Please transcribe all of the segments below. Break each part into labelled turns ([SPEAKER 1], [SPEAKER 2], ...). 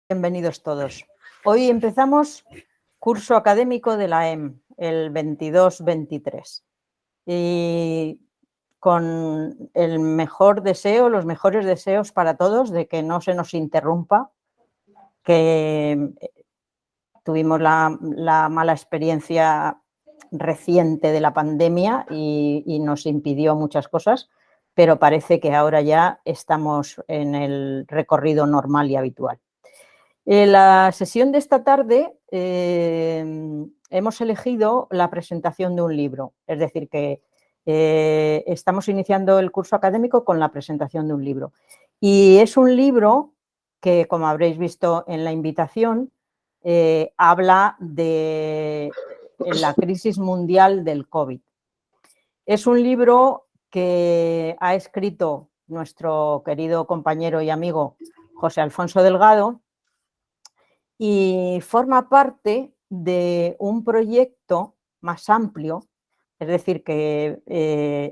[SPEAKER 1] Bienvenidos todos. Hoy empezamos curso académico de la EM, el 22-23. Y con el mejor deseo, los mejores deseos para todos de que no se nos interrumpa, que tuvimos la mala experiencia reciente de la pandemia y nos impidió muchas cosas, pero parece que ahora ya estamos en el recorrido normal y habitual. La sesión de esta tarde hemos elegido la presentación de un libro, es decir, que estamos iniciando el curso académico con la presentación de un libro. Y es un libro que, como habréis visto en la invitación, habla de la crisis mundial del COVID. Es un libro que ha escrito nuestro querido compañero y amigo José Alfonso Delgado, y forma parte de un proyecto más amplio, es decir, que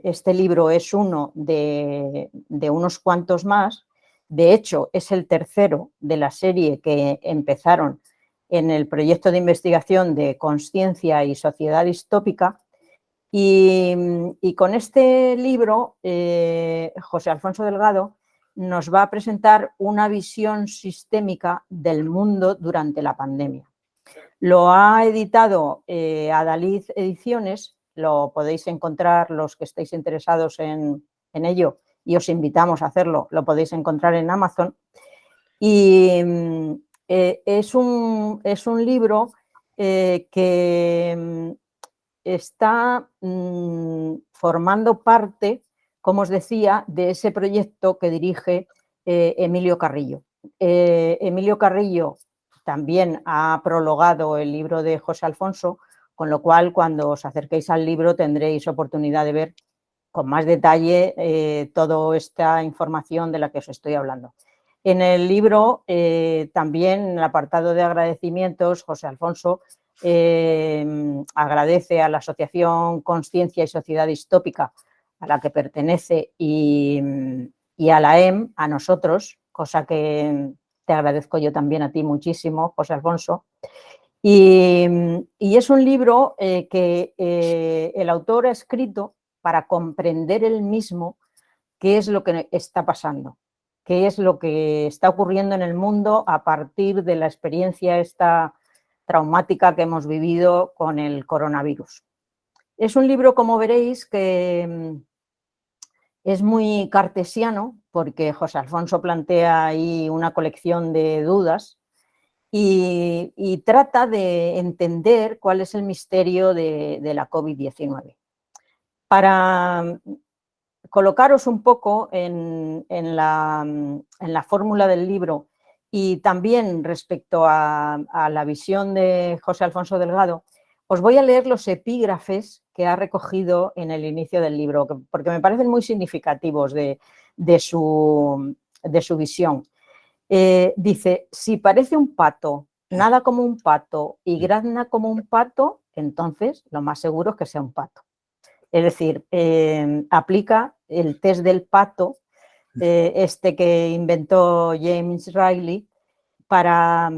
[SPEAKER 1] este libro es uno de unos cuantos más. De hecho, es el tercero de la serie que empezaron en el proyecto de investigación de Consciencia y Sociedad Distópica. Y con este libro, José Alfonso Delgado nos va a presentar una visión sistémica del mundo durante la pandemia. Lo ha editado Adalid Ediciones, lo podéis encontrar los que estéis interesados en ello y os invitamos a hacerlo, lo podéis encontrar en Amazon. Y es un libro que está formando parte, como os decía, de ese proyecto que dirige Emilio Carrillo. Emilio Carrillo también ha prologado el libro de José Alfonso, con lo cual cuando os acerquéis al libro tendréis oportunidad de ver con más detalle toda esta información de la que os estoy hablando. En el libro, también en el apartado de agradecimientos, José Alfonso agradece a la Asociación Consciencia y Sociedad Distópica, a la que pertenece, y a la EM, a nosotros, cosa que te agradezco yo también a ti muchísimo, José Alfonso. Y es un libro que el autor ha escrito para comprender él mismo qué es lo que está pasando, qué es lo que está ocurriendo en el mundo a partir de la experiencia esta traumática que hemos vivido con el coronavirus. Es un libro, como veréis, que es muy cartesiano, porque José Alfonso plantea ahí una colección de dudas y trata de entender cuál es el misterio de la COVID-19. Para colocaros un poco en la fórmula del libro y también respecto a la visión de José Alfonso Delgado, os voy a leer los epígrafes que ha recogido en el inicio del libro, porque me parecen muy significativos de su visión. Dice: si parece un pato, nada como un pato y grazna como un pato, entonces lo más seguro es que sea un pato. Es decir, aplica el test del pato, este que inventó James Riley, para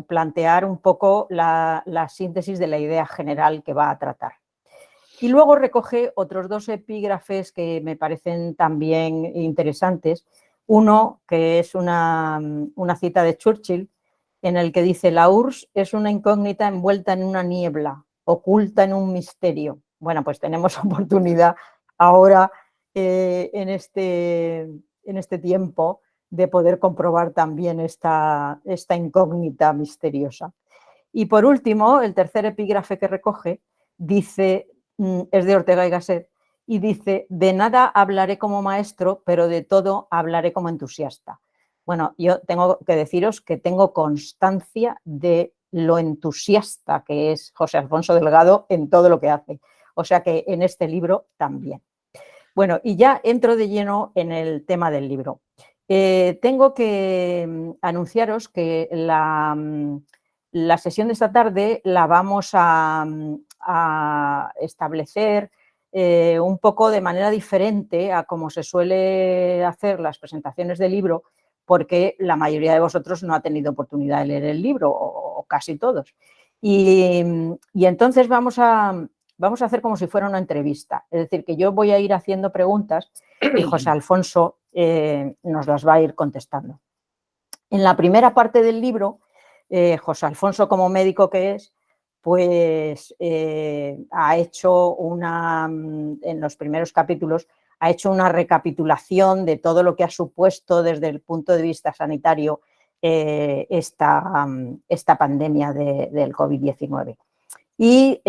[SPEAKER 1] plantear un poco la síntesis de la idea general que va a tratar. Y luego recoge otros dos epígrafes que me parecen también interesantes. Uno, que es una cita de Churchill, en el que dice: la URSS es una incógnita envuelta en una niebla, oculta en un misterio. Bueno, pues tenemos oportunidad ahora en este tiempo de poder comprobar también esta incógnita misteriosa. Y por último, el tercer epígrafe que recoge dice, es de Ortega y Gasset, y dice: de nada hablaré como maestro, pero de todo hablaré como entusiasta. Bueno, yo tengo que deciros que tengo constancia de lo entusiasta que es José Alfonso Delgado en todo lo que hace. O sea que en este libro también. Bueno, y ya entro de lleno en el tema del libro. Tengo que anunciaros que la sesión de esta tarde la vamos a establecer un poco de manera diferente a como se suele hacer las presentaciones del libro, porque la mayoría de vosotros no ha tenido oportunidad de leer el libro, o casi todos. Y entonces vamos a hacer como si fuera una entrevista, es decir, que yo voy a ir haciendo preguntas y José Alfonso nos las va a ir contestando. En la primera parte del libro, José Alfonso, como médico que es, pues ha hecho en los primeros capítulos, ha hecho una recapitulación de todo lo que ha supuesto desde el punto de vista sanitario esta pandemia del COVID-19. Y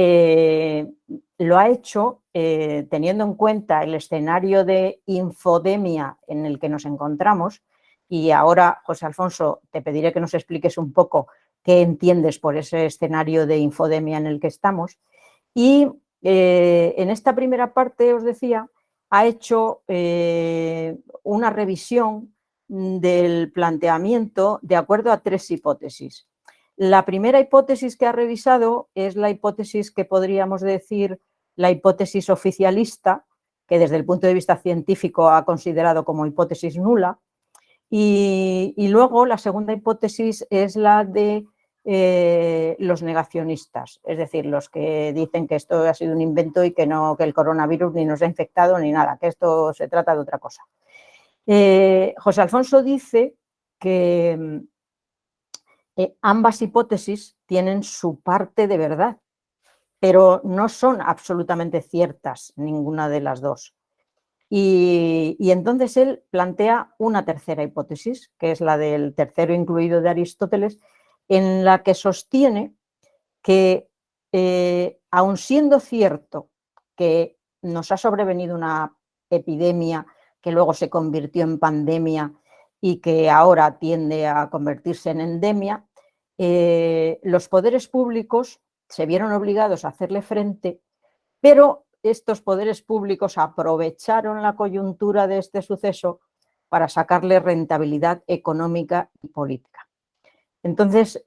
[SPEAKER 1] lo ha hecho teniendo en cuenta el escenario de infodemia en el que nos encontramos. Y ahora, José Alfonso, te pediré que nos expliques un poco qué entiendes por ese escenario de infodemia en el que estamos. Y en esta primera parte, os decía, ha hecho una revisión del planteamiento de acuerdo a 3 hipótesis. La primera hipótesis que ha revisado es la hipótesis que podríamos decir la hipótesis oficialista, que desde el punto de vista científico ha considerado como hipótesis nula. Y luego la segunda hipótesis es la de los negacionistas, es decir, los que dicen que esto ha sido un invento y que el coronavirus ni nos ha infectado ni nada, que esto se trata de otra cosa. José Alfonso dice que ambas hipótesis tienen su parte de verdad, pero no son absolutamente ciertas ninguna de las dos. Y entonces él plantea una tercera hipótesis, que es la del tercero incluido de Aristóteles, en la que sostiene que, aun siendo cierto que nos ha sobrevenido una epidemia que luego se convirtió en pandemia y que ahora tiende a convertirse en endemia, los poderes públicos se vieron obligados a hacerle frente, pero estos poderes públicos aprovecharon la coyuntura de este suceso para sacarle rentabilidad económica y política. Entonces,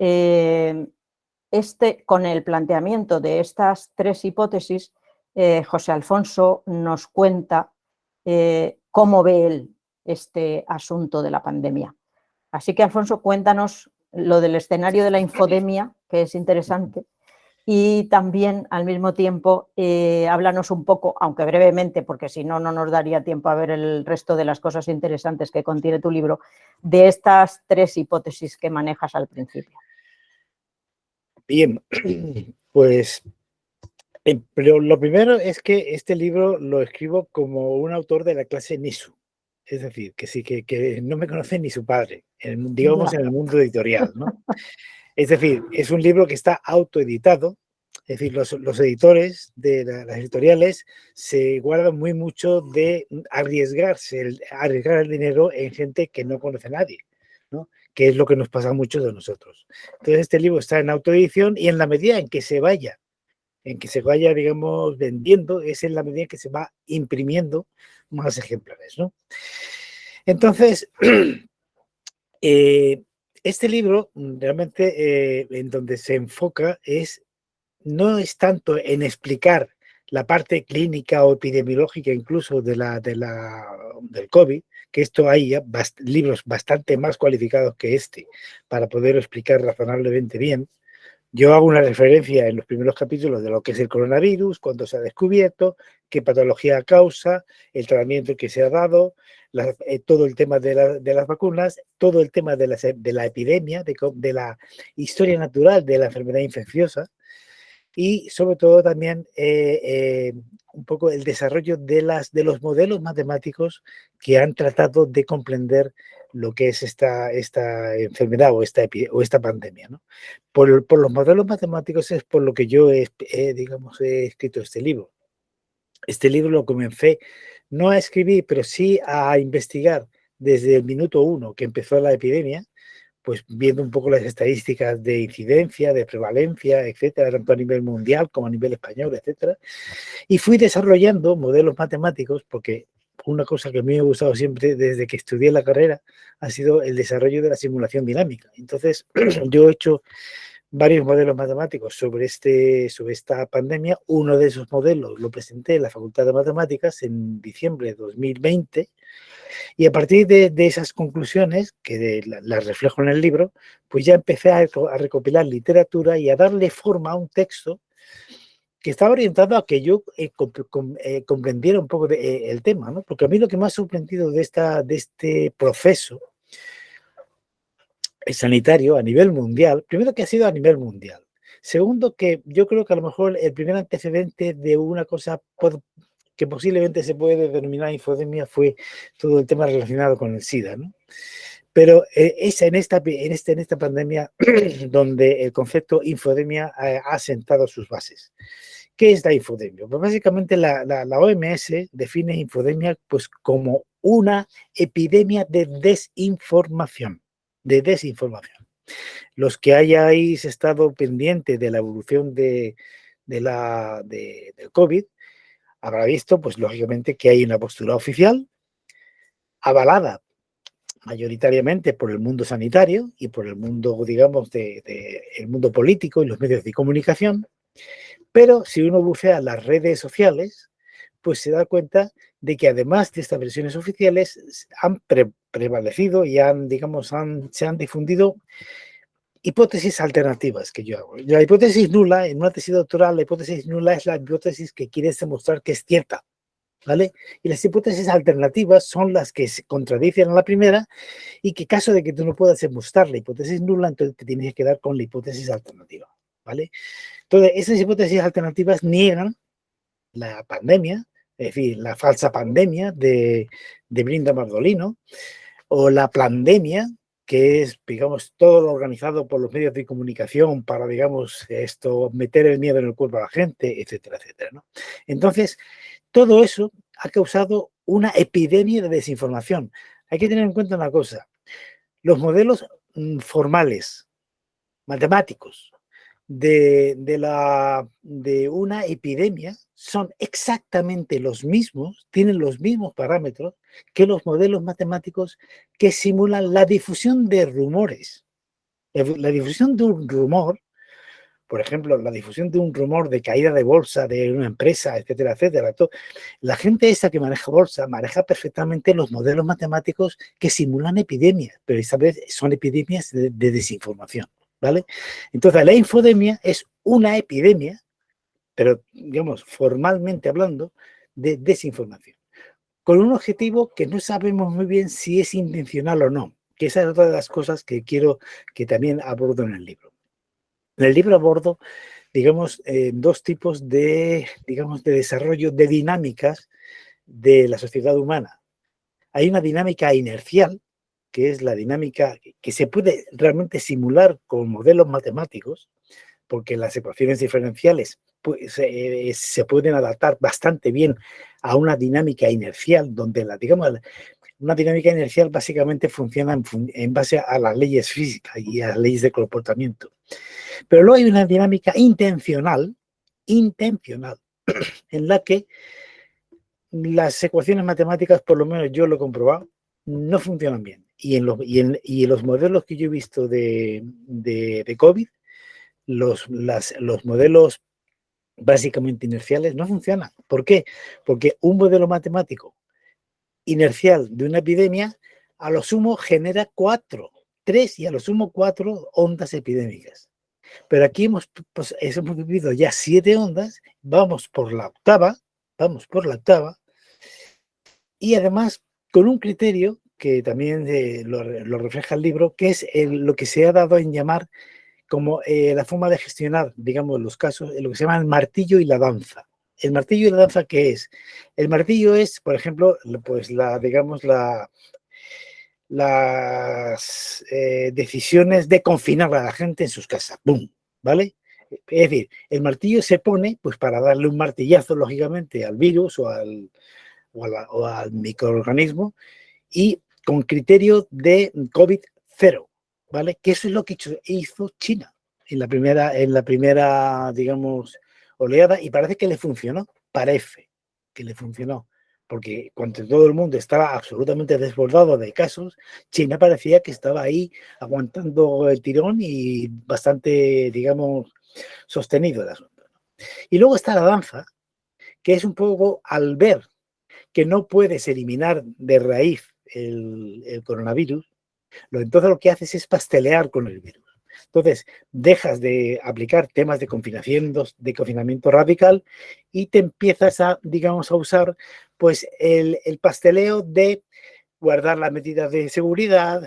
[SPEAKER 1] con el planteamiento de estas 3 hipótesis, José Alfonso nos cuenta cómo ve él este asunto de la pandemia. Así que, Alfonso, cuéntanos lo del escenario de la infodemia, que es interesante, y también, al mismo tiempo, háblanos un poco, aunque brevemente, porque si no, no nos daría tiempo a ver el resto de las cosas interesantes que contiene tu libro, de estas 3 hipótesis que manejas al principio.
[SPEAKER 2] Bien, pues pero lo primero es que este libro lo escribo como un autor de la clase Nisu. Es decir, que sí, que no me conoce ni su padre, digamos, en el mundo editorial, ¿no? Es decir, es un libro que está autoeditado, es decir, los editores de las editoriales se guardan muy mucho de arriesgar el dinero en gente que no conoce a nadie, ¿no? Que es lo que nos pasa a muchos de nosotros. Entonces, este libro está en autoedición y en la medida en que se vaya, digamos, vendiendo, es en la medida en que se va imprimiendo más ejemplares, ¿no? Entonces, este libro realmente en donde se enfoca no es tanto en explicar la parte clínica o epidemiológica incluso del COVID, que esto hay ya libros bastante más cualificados que este para poder explicar razonablemente bien. Yo hago una referencia en los primeros capítulos de lo que es el coronavirus, cuándo se ha descubierto, qué patología causa, el tratamiento que se ha dado, todo el tema de las vacunas, todo el tema de la epidemia, de la historia natural de la enfermedad infecciosa y sobre todo también un poco el desarrollo de los modelos matemáticos que han tratado de comprender lo que es esta enfermedad o esta pandemia, ¿no? Por los modelos matemáticos es por lo que yo digamos, he escrito este libro. Este libro lo comencé no a escribir, pero sí a investigar desde el minuto 1 que empezó la epidemia, pues viendo un poco las estadísticas de incidencia, de prevalencia, etcétera, tanto a nivel mundial como a nivel español, etcétera. Y fui desarrollando modelos matemáticos porque una cosa que a mí me ha gustado siempre desde que estudié la carrera ha sido el desarrollo de la simulación dinámica. Entonces, yo he hecho varios modelos matemáticos sobre esta pandemia. Uno de esos modelos lo presenté en la Facultad de Matemáticas en diciembre de 2020 Y a partir de esas conclusiones, que las reflejo en el libro, pues ya empecé a recopilar literatura y a darle forma a un texto que estaba orientado a que yo comprendiera un poco el tema, ¿no? Porque a mí lo que me ha sorprendido de este proceso sanitario a nivel mundial, primero que ha sido a nivel mundial. Segundo, que yo creo que a lo mejor el primer antecedente de una cosa que posiblemente se puede denominar infodemia fue todo el tema relacionado con el SIDA, ¿no? Pero es en esta pandemia donde el concepto infodemia ha sentado sus bases. ¿Qué es la infodemia? Pues básicamente la OMS define infodemia pues como una epidemia de desinformación. Los que hayáis estado pendientes de la evolución del COVID, habrá visto, pues lógicamente, que hay una postura oficial avalada mayoritariamente por el mundo sanitario y por el mundo, digamos, el mundo político y los medios de comunicación, pero si uno bucea las redes sociales, pues se da cuenta de que además de estas versiones oficiales han prevalecido y se han difundido hipótesis alternativas que yo hago. La hipótesis nula, en una tesis doctoral, la hipótesis nula es la hipótesis que quieres demostrar que es cierta, ¿vale? Y las hipótesis alternativas son las que se contradicen a la primera y que caso de que tú no puedas demostrar la hipótesis nula, entonces te tienes que quedar con la hipótesis alternativa, ¿vale? Entonces, esas hipótesis alternativas niegan la pandemia, es decir, la falsa pandemia de Brinda Mardolino, o la plandemia, que es, digamos, todo lo organizado por los medios de comunicación para, digamos, meter el miedo en el cuerpo a la gente, etcétera, etcétera, ¿no? Entonces, todo eso ha causado una epidemia de desinformación. Hay que tener en cuenta una cosa, los modelos formales, matemáticos, de una epidemia son exactamente los mismos, tienen los mismos parámetros que los modelos matemáticos que simulan la difusión de rumores. La difusión de un rumor, por ejemplo, la difusión de un rumor de caída de bolsa de una empresa, etcétera, etcétera. La gente esa que maneja bolsa maneja perfectamente los modelos matemáticos que simulan epidemias, pero esta vez son epidemias de desinformación, ¿vale? Entonces, la infodemia es una epidemia, pero, digamos, formalmente hablando, de desinformación, con un objetivo que no sabemos muy bien si es intencional o no, que esa es otra de las cosas que quiero que también abordo en el libro. En el libro abordo, digamos, dos tipos digamos, de desarrollo de dinámicas de la sociedad humana. Hay una dinámica inercial, que es la dinámica que se puede realmente simular con modelos matemáticos, porque las ecuaciones diferenciales pues, se pueden adaptar bastante bien a una dinámica inercial, donde digamos, una dinámica inercial básicamente funciona en base a las leyes físicas y a las leyes de comportamiento. Pero luego hay una dinámica intencional, en la que las ecuaciones matemáticas, por lo menos yo lo he comprobado, no funcionan bien. Y en los modelos que yo he visto de COVID, los modelos básicamente inerciales no funcionan. ¿Por qué? Porque un modelo matemático inercial de una epidemia a lo sumo genera 3 y a lo sumo 4 ondas epidémicas. Pero aquí hemos vivido ya 7 ondas, vamos por la octava, y además con un criterio que también lo refleja el libro, que es lo que se ha dado en llamar como la forma de gestionar, digamos, los casos, lo que se llama el martillo y la danza. ¿El martillo y la danza qué es? El martillo es, por ejemplo, pues digamos, las decisiones de confinar a la gente en sus casas. ¡Bum! ¿Vale? Es decir, el martillo se pone pues para darle un martillazo, lógicamente, al virus o al microorganismo y con criterio de COVID cero, ¿vale? Que eso es lo que hizo China en la primera, digamos, oleada y parece que le funcionó, parece que le funcionó, porque cuando todo el mundo estaba absolutamente desbordado de casos, China parecía que estaba ahí aguantando el tirón y bastante, digamos, sostenido el asunto. Y luego está la danza, que es un poco al ver que no puedes eliminar de raíz el coronavirus, entonces lo que haces es pastelear con el virus. Entonces, dejas de aplicar temas de confinamiento radical y te empiezas a, digamos, a usar pues el pasteleo de guardar las medidas de seguridad,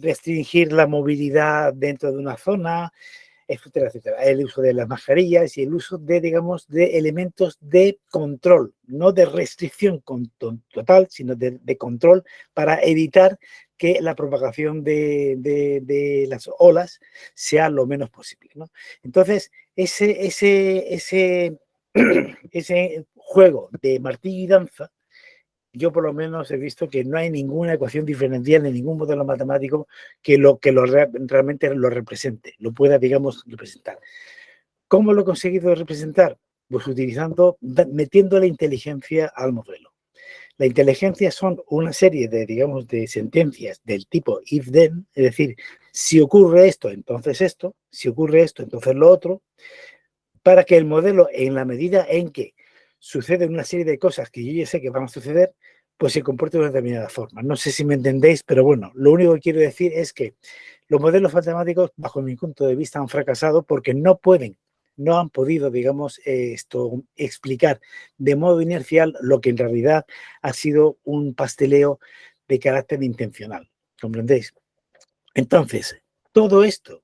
[SPEAKER 2] restringir la movilidad dentro de una zona, etcétera, etcétera. El uso de las mascarillas y el uso de, digamos, de elementos de control, no de restricción total, sino de control para evitar que la propagación de las olas sea lo menos posible, ¿no? Entonces, ese juego de martillo y danza, yo por lo menos he visto que no hay ninguna ecuación diferencial ni ningún modelo matemático que realmente lo represente, lo pueda, digamos, representar. ¿Cómo lo he conseguido representar? Pues metiendo la inteligencia al modelo. La inteligencia son una serie de, digamos, de sentencias del tipo if-then, es decir, si ocurre esto, entonces esto, si ocurre esto, entonces lo otro, para que el modelo, en la medida en que suceden una serie de cosas que yo ya sé que van a suceder, pues se comporte de una determinada forma. No sé si me entendéis, pero bueno, lo único que quiero decir es que los modelos matemáticos, bajo mi punto de vista, han fracasado porque no han podido, digamos, explicar de modo inercial lo que en realidad ha sido un pasteleo de carácter intencional. ¿Comprendéis? Entonces, todo esto,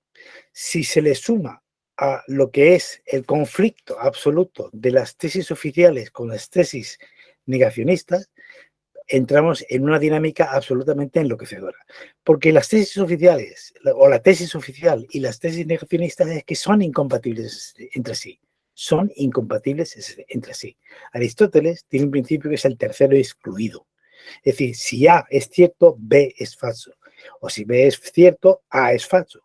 [SPEAKER 2] si se le suma a lo que es el conflicto absoluto de las tesis oficiales con las tesis negacionistas, entramos en una dinámica absolutamente enloquecedora. Porque las tesis oficiales, o la tesis oficial y las tesis negacionistas, es que son incompatibles entre sí. Son incompatibles entre sí. Aristóteles tiene un principio que es el tercero excluido. Es decir, si A es cierto, B es falso. O si B es cierto, A es falso.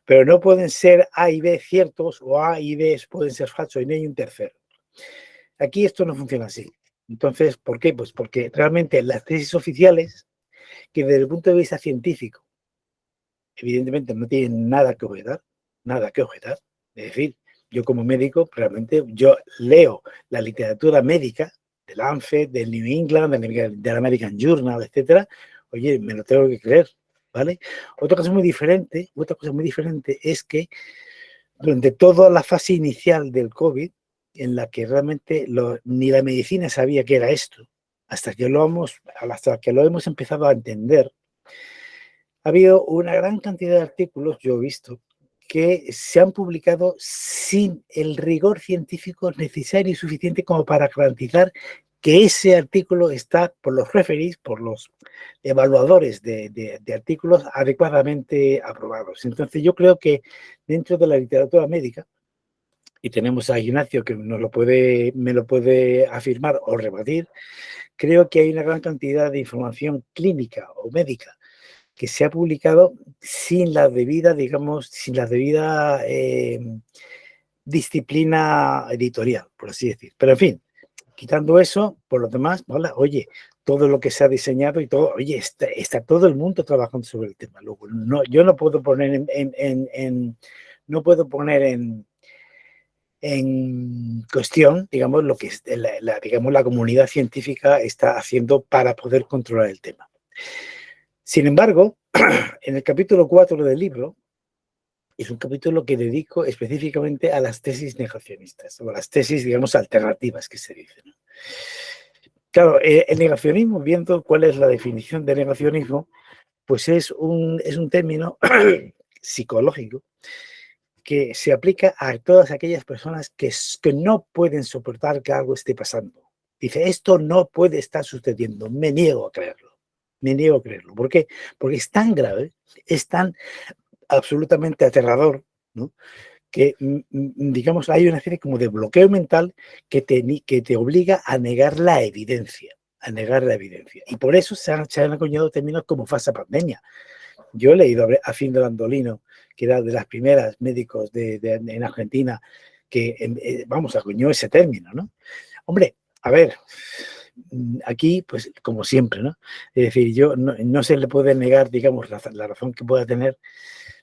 [SPEAKER 2] Pero no pueden ser A y B ciertos o A y B pueden ser falsos y no hay un tercero. Aquí esto no funciona así. Entonces, ¿por qué? Pues porque realmente las tesis oficiales, que desde el punto de vista científico, evidentemente no tienen nada que objetar, Es decir, yo como médico, realmente yo leo la literatura médica del Lancet, del New England, del American Journal, etcétera. Oye, me lo tengo que creer, ¿vale? Otra cosa muy diferente es que durante toda la fase inicial del COVID, en la que realmente ni la medicina sabía qué era esto, hasta que lo hemos empezado a entender, ha habido una gran cantidad de artículos, yo he visto, que se han publicado sin el rigor científico necesario y suficiente como para garantizar que ese artículo está por los referees, por los evaluadores de artículos adecuadamente aprobados. Entonces yo creo que dentro de la literatura médica, y tenemos a Ignacio que me lo puede afirmar o rebatir, creo que hay una gran cantidad de información clínica o médica que se ha publicado sin la debida, digamos, disciplina editorial, por así decir. Pero en fin, quitando eso, por lo demás, ¿vale? Oye, todo lo que se ha diseñado y todo, oye, está todo el mundo trabajando sobre el tema. Luego, yo no puedo poner en cuestión, digamos, lo que digamos, la comunidad científica está haciendo para poder controlar el tema. Sin embargo, en el capítulo 4 del libro, es un capítulo que dedico específicamente a las tesis negacionistas, o a las tesis, digamos, alternativas que se dicen, ¿no? Claro, el negacionismo, viendo cuál es la definición de negacionismo, pues es un término psicológico que se aplica a todas aquellas personas que no pueden soportar que algo esté pasando. Dice, esto no puede estar sucediendo, me niego a creerlo. ¿Por qué? Porque es tan grave, es tan absolutamente aterrador, ¿no? Que, digamos, hay una especie como de bloqueo mental que te obliga a negar la evidencia. Y por eso se han acuñado términos como falsa pandemia. Yo he leído a Findo Landolino, que era de las primeras médicos en Argentina, que, acuñó ese término, ¿no? Hombre, a ver, aquí, pues, como siempre, ¿no? Es decir, no se le puede negar, digamos, la razón que pueda tener,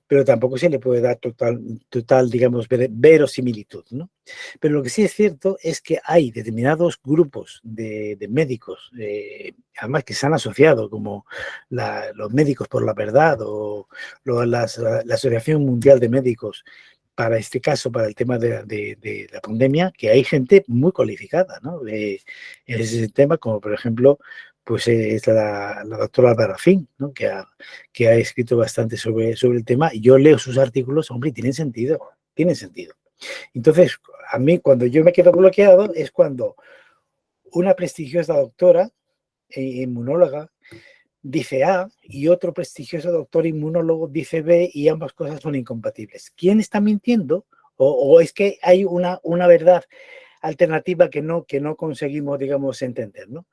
[SPEAKER 2] pero tampoco se le puede dar total digamos, verosimilitud, ¿no? Pero lo que sí es cierto es que hay determinados grupos de médicos, además que se han asociado, como los Médicos por la Verdad o la Asociación Mundial de Médicos, para este caso, para el tema de la pandemia, que hay gente muy cualificada, ¿no? En ese tema, como por ejemplo, pues es la doctora Barrafín, ¿no? Que ha escrito bastante sobre el tema, y yo leo sus artículos, hombre, tienen sentido, tienen sentido. Entonces, a mí cuando yo me quedo bloqueado es cuando una prestigiosa doctora, inmunóloga, dice A y otro prestigioso doctor inmunólogo dice B y ambas cosas son incompatibles. ¿Quién está mintiendo? ¿O es que hay una verdad alternativa que no conseguimos, digamos, entender, ¿no?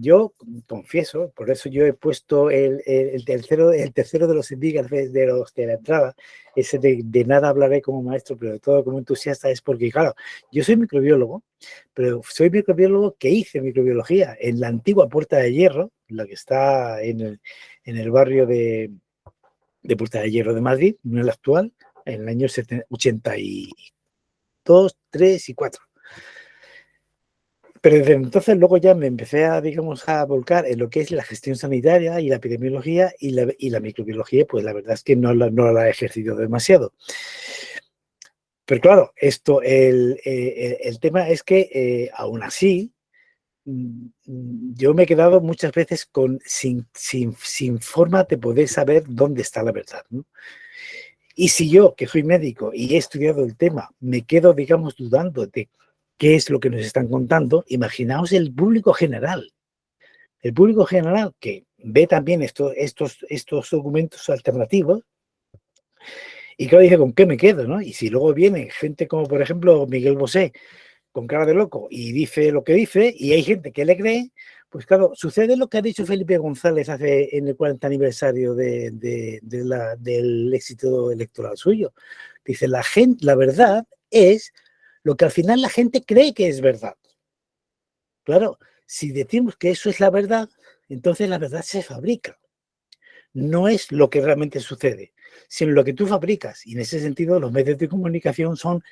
[SPEAKER 2] Yo confieso, por eso yo he puesto el tercero de los epígrafes de la entrada, ese de nada hablaré como maestro, pero de todo como entusiasta, es porque, claro, yo soy microbiólogo, pero soy microbiólogo que hice microbiología en la antigua Puerta de Hierro, la que está en el barrio de Puerta de Hierro de Madrid, no el actual, en el año 82, 3 y 4. Pero desde entonces luego ya me empecé a, digamos, a volcar en lo que es la gestión sanitaria y la epidemiología y la microbiología, pues la verdad es que no la he ejercido demasiado. Pero claro, el tema es que aún así yo me he quedado muchas veces sin forma de poder saber dónde está la verdad, ¿no? Y si yo, que soy médico y he estudiado el tema, me quedo, digamos, dudando de qué es lo que nos están contando, imaginaos el público general. El público general que ve también estos documentos alternativos y claro, dice, ¿con qué me quedo? ¿No? Y si luego viene gente como, por ejemplo, Miguel Bosé, con cara de loco y dice lo que dice y hay gente que le cree, pues claro, sucede lo que ha dicho Felipe González en el 40 aniversario del éxito electoral suyo. Dice, la verdad es lo que al final la gente cree que es verdad. Claro, si decimos que eso es la verdad, entonces la verdad se fabrica. No es lo que realmente sucede, sino lo que tú fabricas. Y en ese sentido, los medios de comunicación son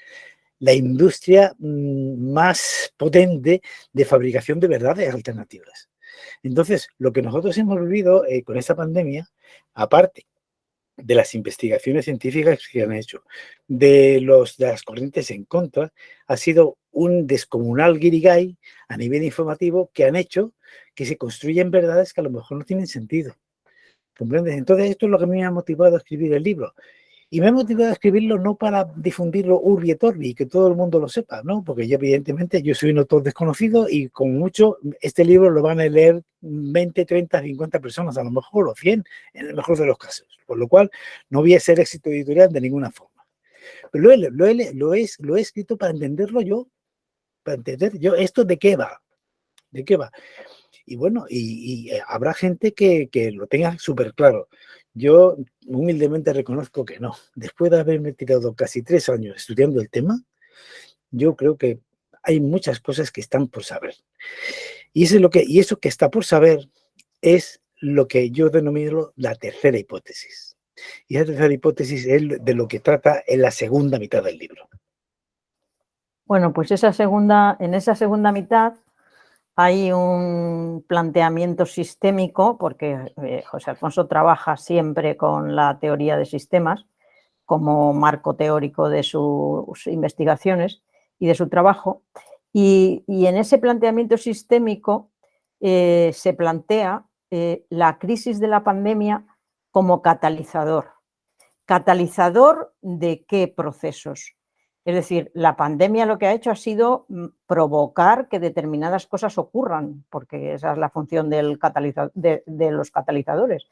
[SPEAKER 2] la industria más potente de fabricación de verdades alternativas. Entonces, lo que nosotros hemos vivido con esta pandemia, aparte de las investigaciones científicas que han hecho, de las corrientes en contra, ha sido un descomunal guirigay a nivel informativo que han hecho que se construyan verdades que a lo mejor no tienen sentido. ¿Comprendes? Entonces, esto es lo que me ha motivado a escribir el libro. Y me ha motivado a escribirlo no para difundirlo urbi et orbi y que todo el mundo lo sepa, ¿no? Porque yo, evidentemente, yo soy un autor desconocido y con mucho, este libro lo van a leer 20, 30, 50 personas, a lo mejor, o 100, en el mejor de los casos. Por lo cual, no voy a ser éxito editorial de ninguna forma. Pero lo he escrito para entenderlo yo, para entender yo, ¿esto de qué va? ¿De qué va? Y bueno, habrá gente que lo tenga súper claro. Yo humildemente reconozco que no. Después de haberme tirado casi 3 años estudiando el tema, yo creo que hay muchas cosas que están por saber. Y eso que está por saber es lo que yo denomino la tercera hipótesis. Y esa tercera hipótesis es de lo que trata en la segunda mitad del libro.
[SPEAKER 1] Bueno, pues en esa segunda mitad hay un planteamiento sistémico, porque José Alfonso trabaja siempre con la teoría de sistemas como marco teórico de sus investigaciones y de su trabajo. Y en ese planteamiento sistémico se plantea la crisis de la pandemia como catalizador. ¿Catalizador de qué procesos? Es decir, la pandemia lo que ha hecho ha sido provocar que determinadas cosas ocurran, porque esa es la función de los catalizadores.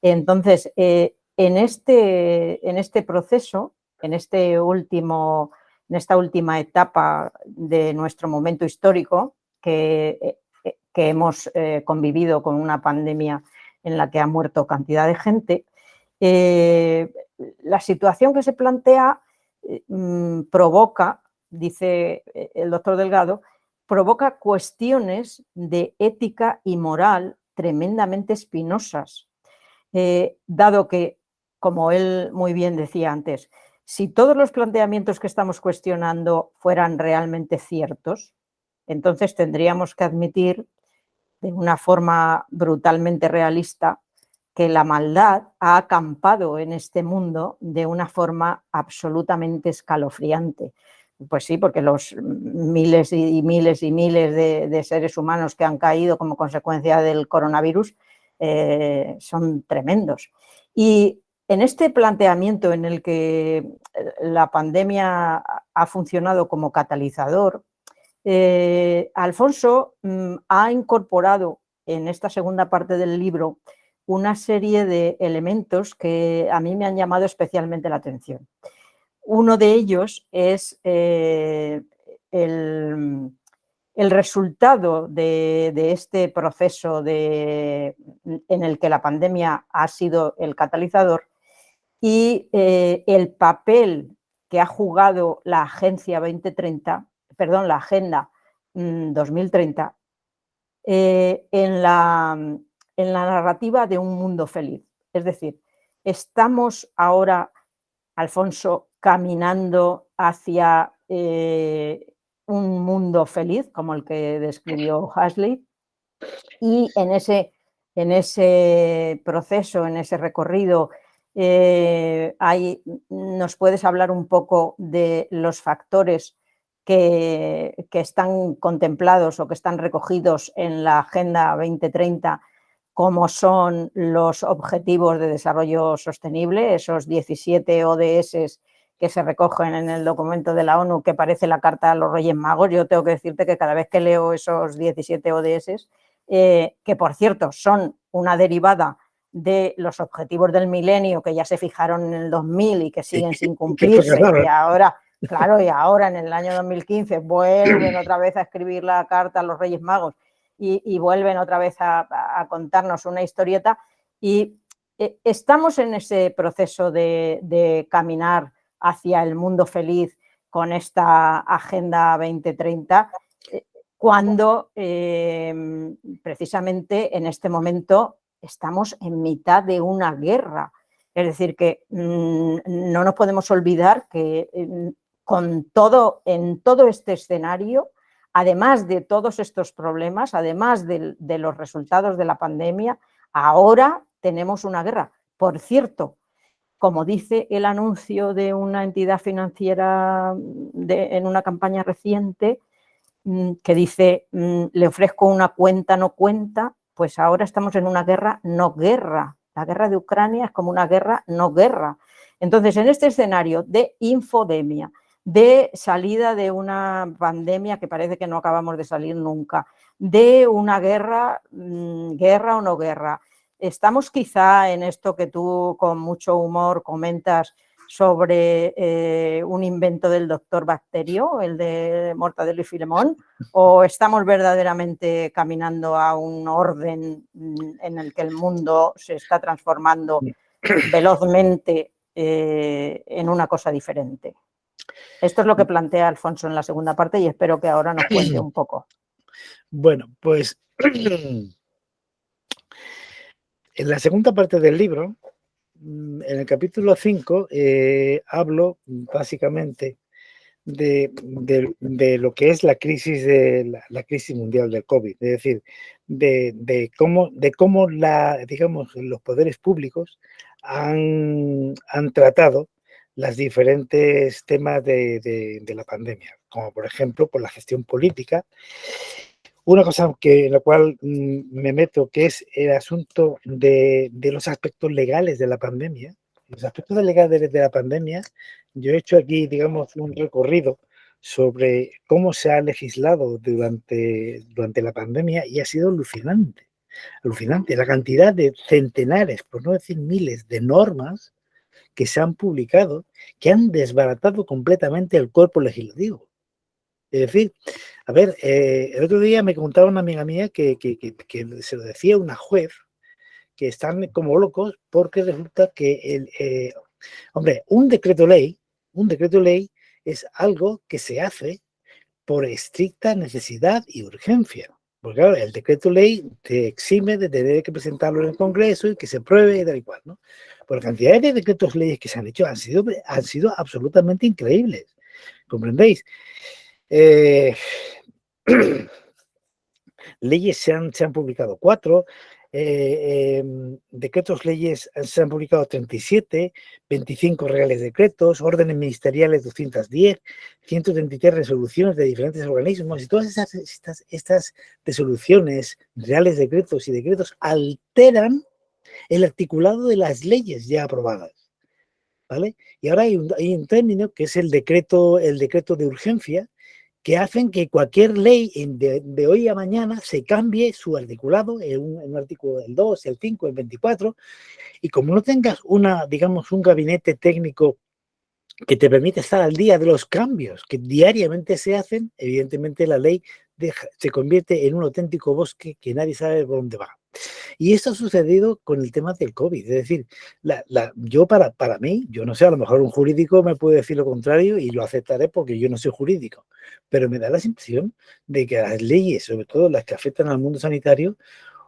[SPEAKER 1] Entonces, en este proceso, en esta última etapa de nuestro momento histórico, que hemos convivido con una pandemia en la que ha muerto cantidad de gente, la situación que se plantea provoca, dice el doctor Delgado, provoca cuestiones de ética y moral tremendamente espinosas, dado que como él muy bien decía antes, si todos los planteamientos que estamos cuestionando fueran realmente ciertos, entonces tendríamos que admitir de una forma brutalmente realista que la maldad ha acampado en este mundo de una forma absolutamente escalofriante. Pues sí, porque los miles y miles y miles de seres humanos que han caído como consecuencia del coronavirus son tremendos. Y en este planteamiento en el que la pandemia ha funcionado como catalizador, Alfonso ha incorporado en esta segunda parte del libro una serie de elementos que a mí me han llamado especialmente la atención. Uno de ellos es el resultado de este proceso en el que la pandemia ha sido el catalizador y el papel que ha jugado la Agencia 2030, perdón, la Agenda 2030 en la narrativa de un mundo feliz. Es decir, estamos ahora, Alfonso, caminando hacia un mundo feliz, como el que describió Huxley, y en ese proceso, en ese recorrido, ¿nos puedes hablar un poco de los factores que están contemplados o que están recogidos en la Agenda 2030, como son los Objetivos de Desarrollo Sostenible, esos 17 ODS que se recogen en el documento de la ONU, que parece la carta a los Reyes Magos? Yo tengo que decirte que cada vez que leo esos 17 ODS, que por cierto son una derivada de los objetivos del milenio que ya se fijaron en el 2000 y que siguen sin cumplirse, y ahora, claro, y ahora en el año 2015 vuelven otra vez a escribir la carta a los Reyes Magos y vuelven otra vez a contarnos una historieta, y estamos en ese proceso de caminar hacia el mundo feliz con esta Agenda 2030, cuando precisamente en este momento estamos en mitad de una guerra. Es decir, que no nos podemos olvidar que en todo este escenario, además de todos estos problemas, además de los resultados de la pandemia, ahora tenemos una guerra. Por cierto, como dice el anuncio de una entidad financiera en una campaña reciente, que dice, le ofrezco una cuenta no cuenta, pues ahora estamos en una guerra no guerra. La guerra de Ucrania es como una guerra no guerra. Entonces, en este escenario de infodemia, de salida de una pandemia que parece que no acabamos de salir nunca, de una guerra, guerra o no guerra, estamos quizá en esto que tú con mucho humor comentas sobre un invento del doctor Bacterio, el de Mortadelo y Filemón, o estamos verdaderamente caminando a un orden en el que el mundo se está transformando velozmente en una cosa diferente? Esto es lo que plantea Alfonso en la segunda parte y espero que ahora nos cuente un poco.
[SPEAKER 2] Bueno, pues en la segunda parte del libro, en el capítulo 5, hablo básicamente de lo que es la crisis la crisis mundial del COVID, es decir, de cómo digamos, los poderes públicos han tratado los diferentes temas de la pandemia, como por ejemplo por la gestión política. Una cosa en la cual me meto, que es el asunto de los aspectos legales de la pandemia. Los aspectos legales de la pandemia, yo he hecho aquí, digamos, un recorrido sobre cómo se ha legislado durante la pandemia y ha sido alucinante. Alucinante la cantidad de centenares, por no decir miles, de normas que se han publicado que han desbaratado completamente el cuerpo legislativo. Es decir, a ver, el otro día me contaba una amiga mía que se lo decía una juez, que están como locos porque resulta que, hombre, un decreto ley es algo que se hace por estricta necesidad y urgencia. Porque claro, el decreto ley te exime de tener que presentarlo en el Congreso y que se apruebe y tal y cual, ¿no? Por la cantidad de decretos leyes que se han hecho han sido absolutamente increíbles. ¿Comprendéis? Eh, leyes se han publicado 4, decretos leyes se han publicado 37, 25 reales decretos, órdenes ministeriales 210, 133 resoluciones de diferentes organismos, y todas estas resoluciones, reales decretos y decretos alteran el articulado de las leyes ya aprobadas, ¿vale? Y ahora hay un término que es el decreto de urgencia, que hacen que cualquier ley de hoy a mañana se cambie su articulado en un artículo del 2, el 5, el 24, y como no tengas digamos, un gabinete técnico que te permite estar al día de los cambios que diariamente se hacen, evidentemente la ley se convierte en un auténtico bosque que nadie sabe por dónde va. Y esto ha sucedido con el tema del COVID. Es decir, yo para mí, yo no sé, a lo mejor un jurídico me puede decir lo contrario y lo aceptaré porque yo no soy jurídico, pero me da la impresión de que las leyes, sobre todo las que afectan al mundo sanitario,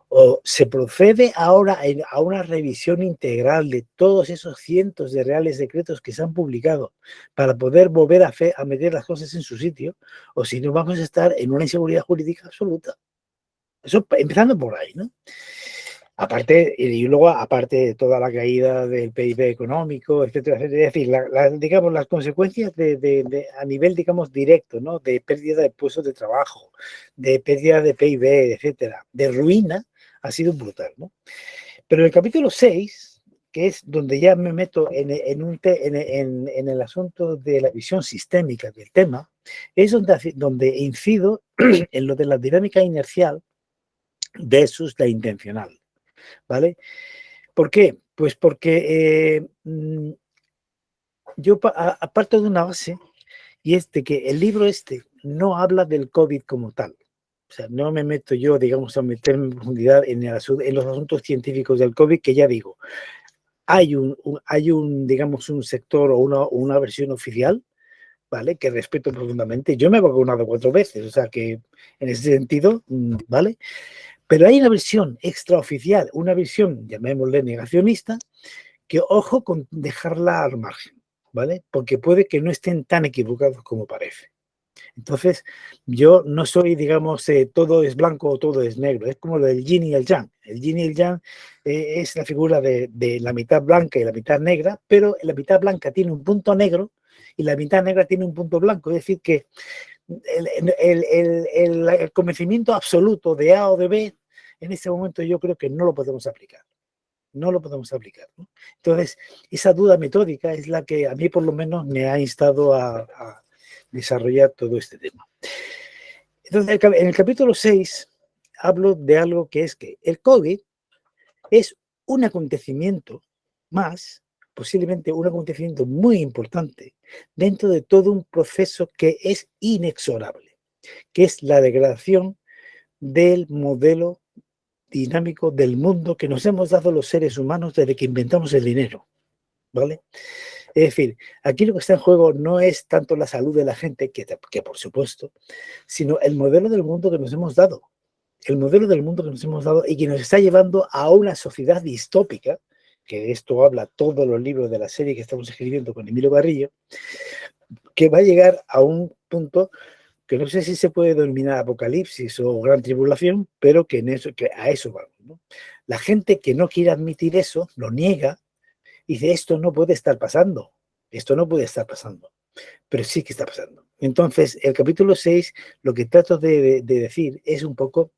[SPEAKER 2] o se procede ahora a una revisión integral de todos esos cientos de reales decretos que se han publicado para poder volver a meter las cosas en su sitio, o si no vamos a estar en una inseguridad jurídica absoluta. Eso empezando por ahí, ¿no? Aparte, y luego aparte de toda la caída del PIB económico, etcétera, etcétera. Es decir, digamos, las consecuencias a nivel, digamos, directo, ¿no? De pérdida de puestos de trabajo, de pérdida de PIB, etcétera, de ruina, ha sido brutal, ¿no? Pero en el capítulo 6, que es donde ya me meto en el asunto de la visión sistémica del tema, es donde incido en lo de la dinámica inercial versus la intencional, ¿vale? ¿Por qué? Pues porque yo aparto de una base, y es de que el libro no habla del COVID como tal. O sea, no me meto yo, digamos, a meterme en profundidad en los asuntos científicos del COVID, que ya digo, hay digamos, un sector o una versión oficial, ¿vale? Que respeto profundamente. Yo me he vacunado 4 veces, o sea que en ese sentido, ¿vale? Pero hay una versión extraoficial, una visión, llamémosle negacionista, que ojo con dejarla al margen, ¿vale? Porque puede que no estén tan equivocados como parece. Entonces, yo no soy, digamos, todo es blanco o todo es negro. Es como lo del yin y el yang. El yin y el yang es la figura de la mitad blanca y la mitad negra, pero la mitad blanca tiene un punto negro y la mitad negra tiene un punto blanco. Es decir, que el convencimiento absoluto de A o de B, en este momento yo creo que no lo podemos aplicar. No lo podemos aplicar, ¿no? Entonces, esa duda metódica es la que a mí por lo menos me ha instado a desarrollar todo este tema. Entonces, en el capítulo 6 hablo de algo que es que el COVID es un acontecimiento más, posiblemente un acontecimiento muy importante dentro de todo un proceso que es inexorable, que es la degradación del modelo dinámico del mundo que nos hemos dado los seres humanos desde que inventamos el dinero, ¿vale? Es decir, aquí lo que está en juego no es tanto la salud de la gente, que por supuesto, sino el modelo del mundo que nos hemos dado. El modelo del mundo que nos hemos dado y que nos está llevando a una sociedad distópica, que de esto habla todos los libros de la serie que estamos escribiendo con Emilio Barrillo, que va a llegar a un punto que no sé si se puede denominar apocalipsis o gran tribulación, pero que a eso vamos, ¿no? La gente que no quiere admitir eso, lo niega, y dice, esto no puede estar pasando, esto no puede estar pasando, pero sí que está pasando. Entonces, el capítulo 6, lo que trato de decir es un poco,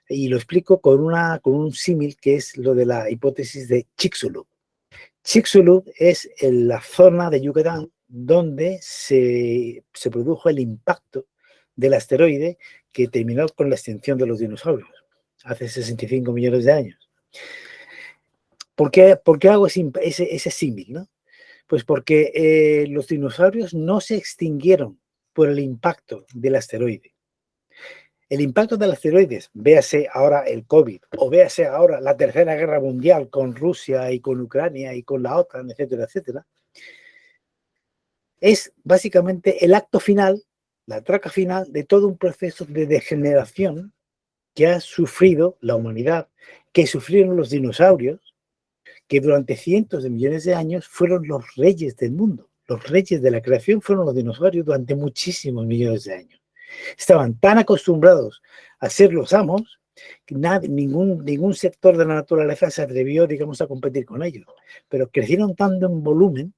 [SPEAKER 2] y lo explico con un símil, que es lo de la hipótesis de Chicxulub. Chicxulub es en la zona de Yucatán donde se produjo el impacto del asteroide que terminó con la extinción de los dinosaurios hace 65 millones de años. ¿Por qué hago ese símil, ¿no? Pues porque los dinosaurios no se extinguieron por el impacto del asteroide. El impacto del asteroide, véase ahora el COVID, o véase ahora la Tercera Guerra Mundial con Rusia y con Ucrania y con la OTAN, etcétera, etcétera, es básicamente el acto final, la traca final de todo un proceso de degeneración que ha sufrido la humanidad, que sufrieron los dinosaurios, que durante cientos de millones de años fueron los reyes del mundo. Los reyes de la creación fueron los dinosaurios durante muchísimos millones de años. Estaban tan acostumbrados a ser los amos que ningún sector de la naturaleza se atrevió, digamos, a competir con ellos. Pero crecieron tanto en volumen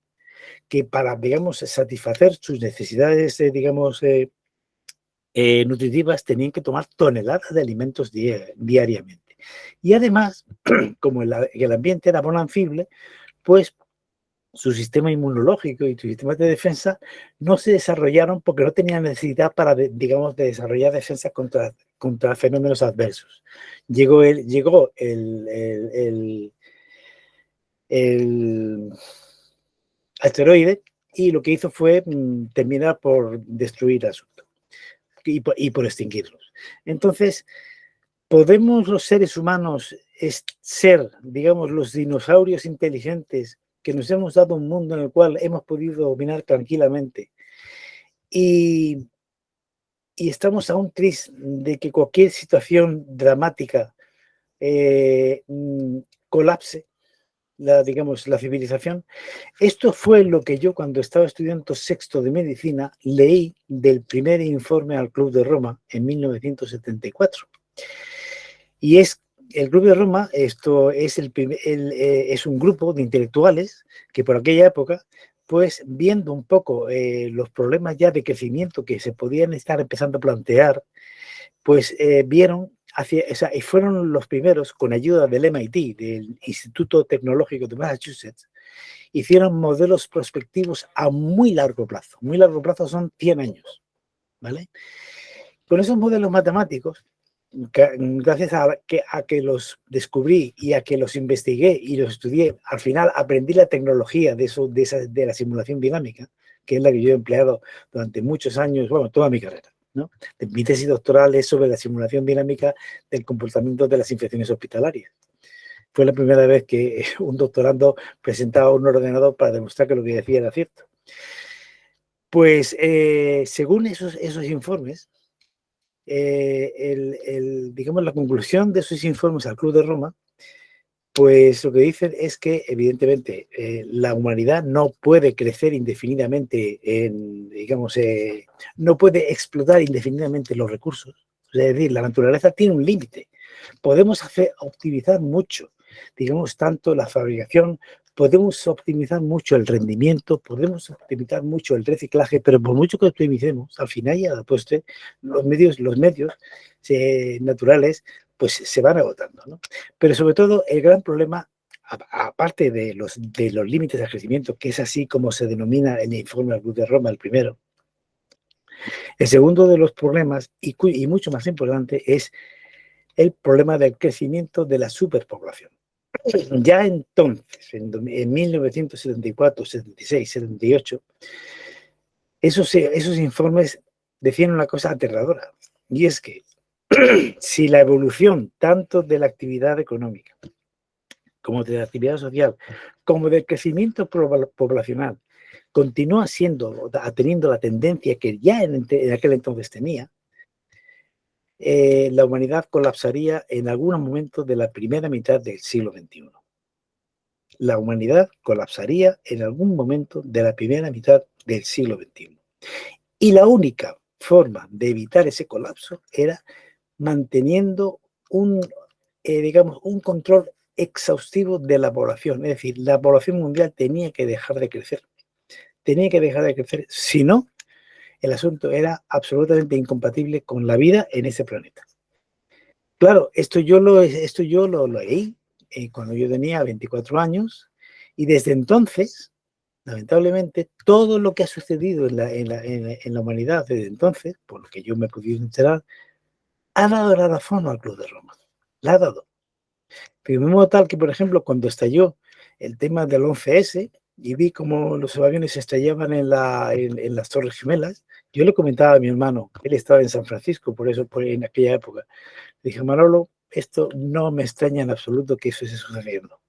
[SPEAKER 2] que para, digamos, satisfacer sus necesidades, digamos, nutritivas, tenían que tomar toneladas de alimentos diariamente. Y además, como el ambiente era bonancible, pues su sistema inmunológico y su sistema de defensa no se desarrollaron porque no tenían necesidad para, digamos, de desarrollar defensas contra fenómenos adversos. Llegó el asteroide y lo que hizo fue terminar por destruir el asunto y por extinguirlos. Entonces, ¿podemos los seres humanos ser, digamos, los dinosaurios inteligentes que nos hemos dado un mundo en el cual hemos podido dominar tranquilamente y estamos a un tris de que cualquier situación dramática colapse digamos, la civilización? Esto fue lo que yo, cuando estaba estudiando sexto de medicina, leí del primer informe al Club de Roma en 1974. Y es el Club de Roma, esto es, es un grupo de intelectuales que por aquella época, pues viendo un poco los problemas ya de crecimiento que se podían estar empezando a plantear, pues vieron y fueron los primeros, con ayuda del MIT, del Instituto Tecnológico de Massachusetts, hicieron modelos prospectivos a muy largo plazo. Muy largo plazo son 100 años, ¿vale? Con esos modelos matemáticos, gracias a que los descubrí y a que los investigué y los estudié, al final aprendí la tecnología de la simulación dinámica, que es la que yo he empleado durante muchos años, bueno, toda mi carrera, ¿no? Mi tesis doctoral es sobre la simulación dinámica del comportamiento de las infecciones hospitalarias. Fue la primera vez que un doctorando presentaba un ordenador para demostrar que lo que decía era cierto. Pues según esos informes, digamos, la conclusión de esos informes al Club de Roma, pues lo que dicen es que, evidentemente, la humanidad no puede crecer indefinidamente, digamos, no puede explotar indefinidamente los recursos. Es decir, la naturaleza tiene un límite. Podemos optimizar mucho, digamos, tanto la fabricación, podemos optimizar mucho el rendimiento, podemos optimizar mucho el reciclaje, pero por mucho que optimicemos, al final y a la postre, los medios naturales pues se van agotando, ¿no? Pero sobre todo el gran problema, aparte de los límites de crecimiento, que es así como se denomina en el informe del Club de Roma, el primero, el segundo de los problemas, y mucho más importante, es el problema del crecimiento de la superpoblación. Ya entonces, en 1974, 76, 78, esos informes decían una cosa aterradora, y es que si la evolución tanto de la actividad económica como de la actividad social, como del crecimiento poblacional, continúa teniendo la tendencia que ya en aquel entonces tenía, la humanidad colapsaría en algún momento de la primera mitad del siglo XXI. La humanidad colapsaría en algún momento de la primera mitad del siglo XXI. Y la única forma de evitar ese colapso era manteniendo digamos, un control exhaustivo de la población. Es decir, la población mundial tenía que dejar de crecer. Tenía que dejar de crecer. Si no, el asunto era absolutamente incompatible con la vida en ese planeta. Claro, esto yo lo leí cuando yo tenía 24 años y desde entonces, lamentablemente, todo lo que ha sucedido en la humanidad desde entonces, por lo que yo me he podido enterar, ha dado la razón al Club de Roma. La ha dado. Pero de modo tal que, por ejemplo, cuando estalló el tema del 11S y vi cómo los aviones se estrellaban en las Torres Gemelas, yo le comentaba a mi hermano, él estaba en San Francisco, por en aquella época. Le dije, Manolo, esto no me extraña en absoluto que eso esté sucediendo.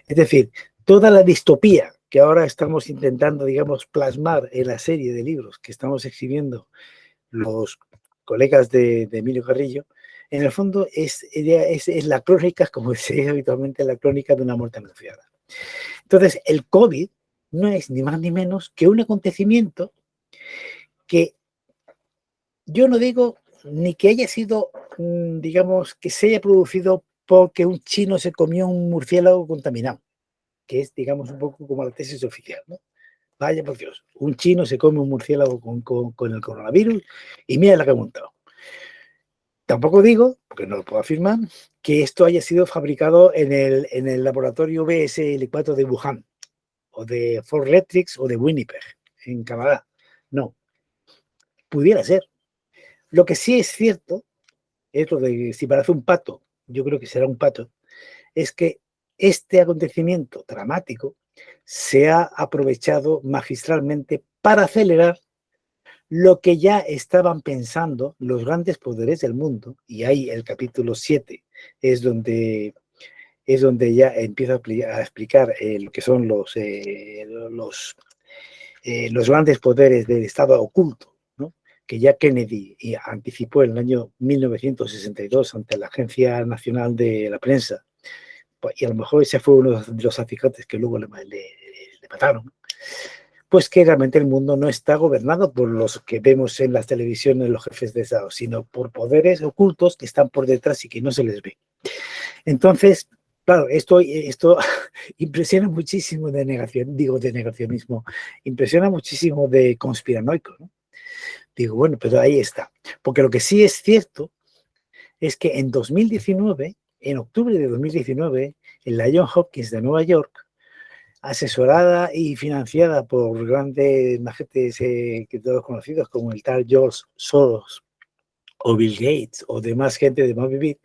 [SPEAKER 2] Es decir, toda la distopía que ahora estamos intentando, digamos, plasmar en la serie de libros que estamos exhibiendo los colegas de Emilio Carrillo, en el fondo es la crónica, como se dice habitualmente, la crónica de una muerte anunciada. Entonces, el COVID no es ni más ni menos que un acontecimiento que yo no digo ni que haya sido, digamos, que se haya producido porque un chino se comió un murciélago contaminado, que es, digamos, un poco como la tesis oficial, ¿no? Vaya por Dios, un chino se come un murciélago con el coronavirus y mira la que ha montado. Tampoco digo, porque no lo puedo afirmar, que esto haya sido fabricado en el laboratorio BSL-4 de Wuhan, o de Ford Electric, o de Winnipeg, en Canadá. No, pudiera ser. Lo que sí es cierto, es lo de si parece un pato, yo creo que será un pato, es que este acontecimiento dramático se ha aprovechado magistralmente para acelerar lo que ya estaban pensando los grandes poderes del mundo, y ahí el capítulo 7 es donde ya empiezo a explicar lo que son los grandes poderes del Estado oculto, ¿no? Que ya Kennedy anticipó en el año 1962 ante la Agencia Nacional de la Prensa, y a lo mejor ese fue uno de los acicates que luego le mataron, pues que realmente el mundo no está gobernado por los que vemos en las televisiones, los jefes de Estado, sino por poderes ocultos que están por detrás y que no se les ve. Entonces, claro, esto impresiona muchísimo de negacionismo, impresiona muchísimo de conspiranoico, ¿no? Digo, bueno, pero ahí está. Porque lo que sí es cierto es que en 2019, en octubre de 2019, en la Johns Hopkins de Nueva York, asesorada y financiada por grandes majetes que todos conocidos como el tal George Soros o Bill Gates o demás gente de más vivir,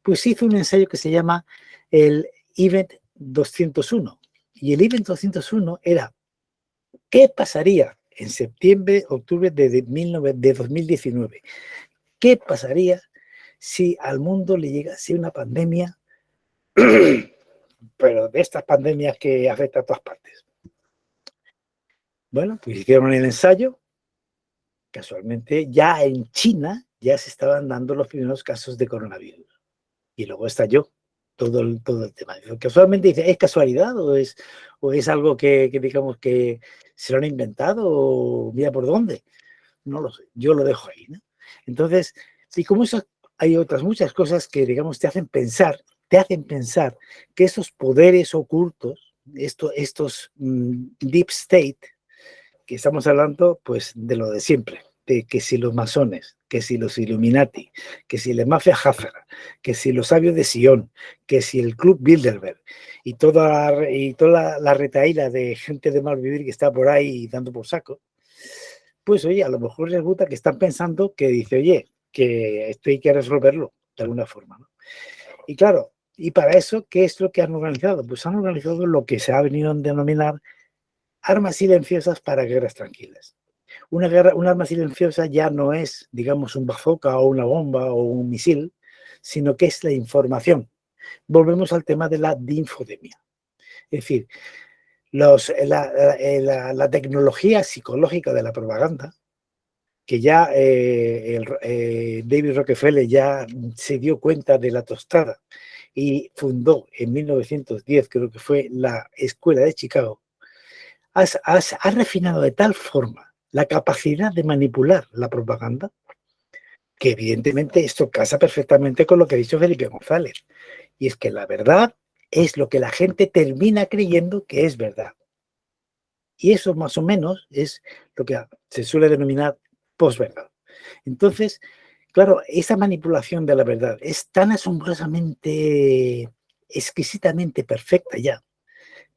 [SPEAKER 2] pues hizo un ensayo que se llama el Event 201. Y el Event 201 era ¿qué pasaría en septiembre, octubre de 2019? ¿Qué pasaría si al mundo le llegase una pandemia, pero de estas pandemias que afectan a todas partes? Bueno, pues hicieron el ensayo. Casualmente, ya en China ya se estaban dando los primeros casos de coronavirus. Y luego estalló todo el tema. Casualmente dice, ¿es casualidad o es algo que digamos que se lo han inventado o mira por dónde? No lo sé, yo lo dejo ahí, ¿no? Entonces, y como eso, hay otras muchas cosas que, digamos, te hacen pensar que esos poderes ocultos, estos deep state, que estamos hablando, pues, de lo de siempre, de que si los masones, que si los Illuminati, que si la mafia Hafara, que si los sabios de Sion, que si el Club Bilderberg y toda la retahíla de gente de mal vivir que está por ahí dando por saco, pues oye, a lo mejor resulta que están pensando que dice, oye, que esto hay que resolverlo de alguna forma, ¿no? Y claro, y para eso, ¿qué es lo que han organizado? Pues han organizado lo que se ha venido a denominar armas silenciosas para guerras tranquilas. Un arma silenciosa ya no es, digamos, un bazooka o una bomba o un misil, sino que es la información. Volvemos al tema de la infodemia. Es decir, la tecnología psicológica de la propaganda, que ya David Rockefeller ya se dio cuenta de la tostada y fundó en 1910, creo que fue, la Escuela de Chicago, ha refinado de tal forma la capacidad de manipular la propaganda que evidentemente esto casa perfectamente con lo que ha dicho Felipe González. Y es que la verdad es lo que la gente termina creyendo que es verdad. Y eso más o menos es lo que se suele denominar posverdad. Entonces, claro, esa manipulación de la verdad es tan asombrosamente, exquisitamente perfecta ya,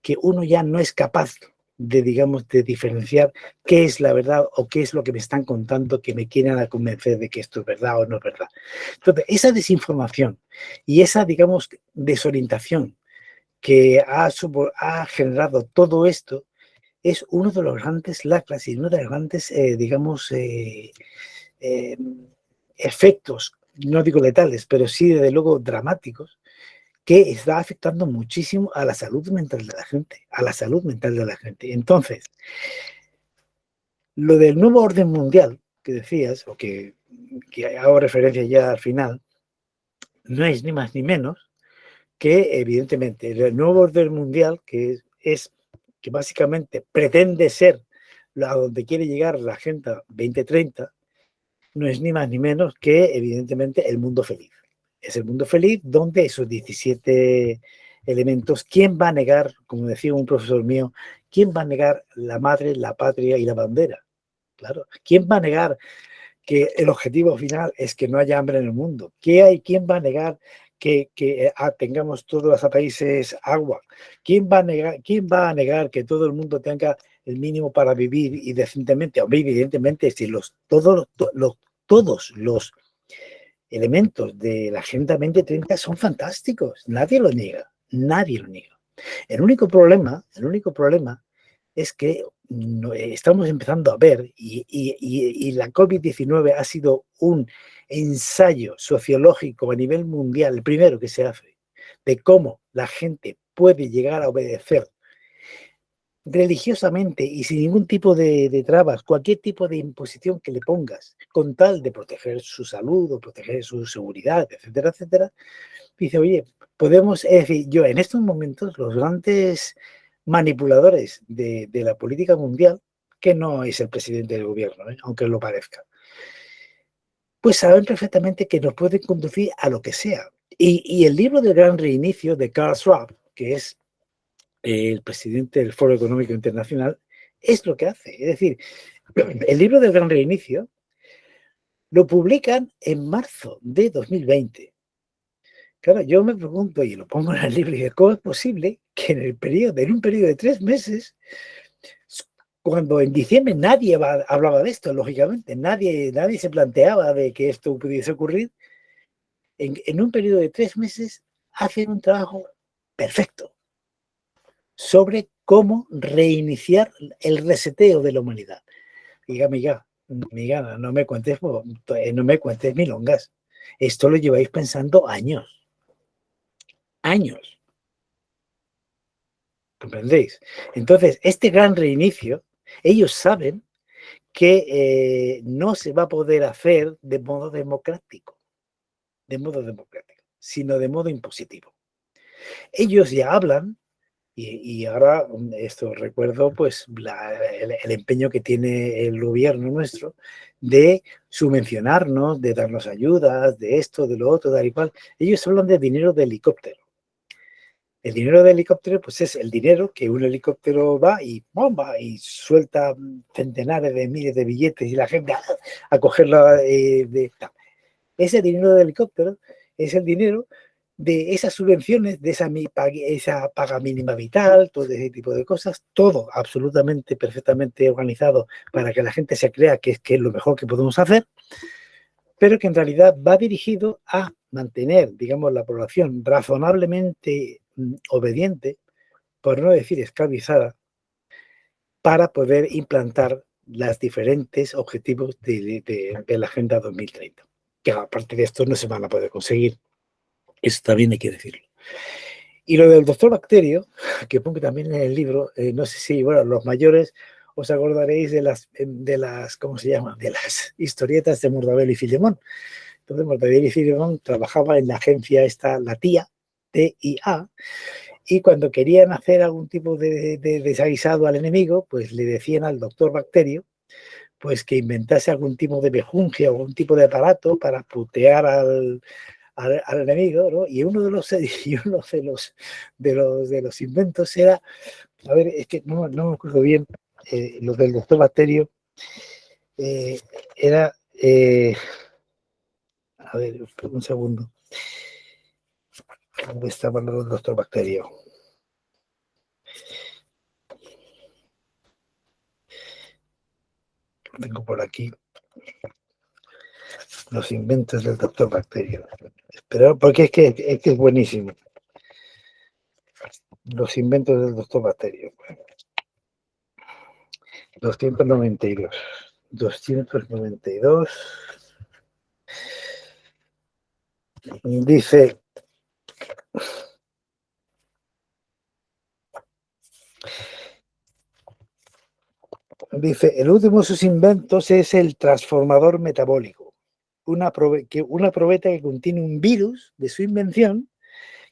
[SPEAKER 2] que uno ya no es capaz de, digamos, de diferenciar qué es la verdad o qué es lo que me están contando que me quieren convencer de que esto es verdad o no es verdad. Entonces, esa desinformación y esa, digamos, desorientación que ha generado todo esto es uno de los grandes lacras y uno de los grandes, digamos, eh, efectos, no digo letales, pero sí, desde luego, dramáticos, que está afectando muchísimo a la salud mental de la gente, a la salud mental de la gente. Entonces, lo del nuevo orden mundial que decías, o que hago referencia ya al final, no es ni más ni menos que, evidentemente, el nuevo orden mundial, que básicamente pretende ser a donde quiere llegar la Agenda 2030, no es ni más ni menos que, evidentemente, el mundo feliz. Es el mundo feliz donde esos 17 elementos, ¿quién va a negar, como decía un profesor mío, quién va a negar la madre, la patria y la bandera? Claro, ¿quién va a negar que el objetivo final es que no haya hambre en el mundo? ¿Quién va a negar que tengamos todos los países agua? ¿Quién va a negar que todo el mundo tenga el mínimo para vivir y decentemente? Hombre, evidentemente, si todos los elementos de la Agenda 2030 son fantásticos, nadie lo niega, nadie lo niega. El único problema es que estamos empezando a ver, y la COVID-19 ha sido un ensayo sociológico a nivel mundial, el primero que se hace, de cómo la gente puede llegar a obedecer religiosamente y sin ningún tipo de trabas, cualquier tipo de imposición que le pongas, con tal de proteger su salud o proteger su seguridad, etcétera, etcétera. Dice, oye, podemos, es decir, yo en estos momentos los grandes manipuladores de la política mundial, que no es el presidente del gobierno, aunque lo parezca, pues saben perfectamente que nos pueden conducir a lo que sea. Y el libro del Gran Reinicio de Karl Schwab, que es el presidente del Foro Económico Internacional, es lo que hace. Es decir, el libro del Gran Reinicio lo publican en marzo de 2020. Claro, yo me pregunto, y lo pongo en el libro, y digo, ¿cómo es posible que en un periodo de 3 meses, cuando en diciembre nadie hablaba de esto, lógicamente, nadie se planteaba de que esto pudiese ocurrir, en un periodo de 3 meses hacen un trabajo perfecto sobre cómo reiniciar el reseteo de la humanidad? Diga, amiga, no me cuentes milongas. Esto lo lleváis pensando años. Años. ¿Comprendéis? Entonces, este gran reinicio, ellos saben que no se va a poder hacer de modo democrático, sino de modo impositivo. Ellos ya hablan, y ahora esto recuerdo pues el empeño que tiene el gobierno nuestro de subvencionarnos, de darnos ayudas, de esto, de lo otro, tal y cual. Ellos hablan de dinero de helicóptero. El dinero de helicóptero, pues es el dinero que un helicóptero va y bomba y suelta centenares de miles de billetes y la gente a cogerlo. Ese dinero de helicóptero es el dinero de esas subvenciones, de esa paga mínima vital, todo ese tipo de cosas, todo absolutamente, perfectamente organizado para que la gente se crea que es lo mejor que podemos hacer, pero que en realidad va dirigido a mantener, digamos, la población razonablemente obediente, por no decir esclavizada, para poder implantar los diferentes objetivos de la Agenda 2030. Que aparte de esto no se van a poder conseguir. Eso también hay que decirlo. Y lo del doctor Bacterio, que pongo también en el libro, no sé si, bueno, los mayores os acordaréis de las, ¿cómo se llama? De las historietas de Mortadelo y Filemón. Entonces, Mortadelo y Filemón trabajaba en la agencia esta, la TIA, y cuando querían hacer algún tipo de desaguisado al enemigo, pues le decían al doctor Bacterio pues que inventase algún tipo de mejunje o algún tipo de aparato para putear al enemigo, ¿no? Y uno de los inventos era, a ver, es que no me acuerdo bien, lo del doctor Bacterio, era, a ver, un segundo, ¿dónde estaba lo del doctor Bacterio? Lo tengo por aquí. Los inventos del doctor Bacterio. Pero porque es que es buenísimo. Los inventos del doctor Bacterio. 292. 292. Dice, el último de sus inventos es el transformador metabólico. una probeta que contiene un virus de su invención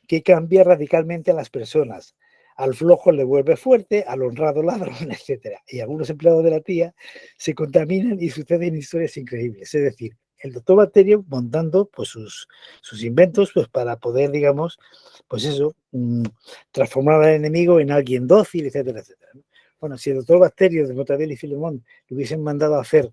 [SPEAKER 2] que cambia radicalmente a las personas. Al flojo le vuelve fuerte, al honrado ladrón, etc. Y algunos empleados de la tía se contaminan y suceden historias increíbles. Es decir, el doctor Bacterio montando pues, sus inventos pues, para poder, digamos, pues eso, transformar al enemigo en alguien dócil, etcétera, etcétera. Bueno, si el doctor Bacterio de Mortadelo y Filemón le hubiesen mandado a hacer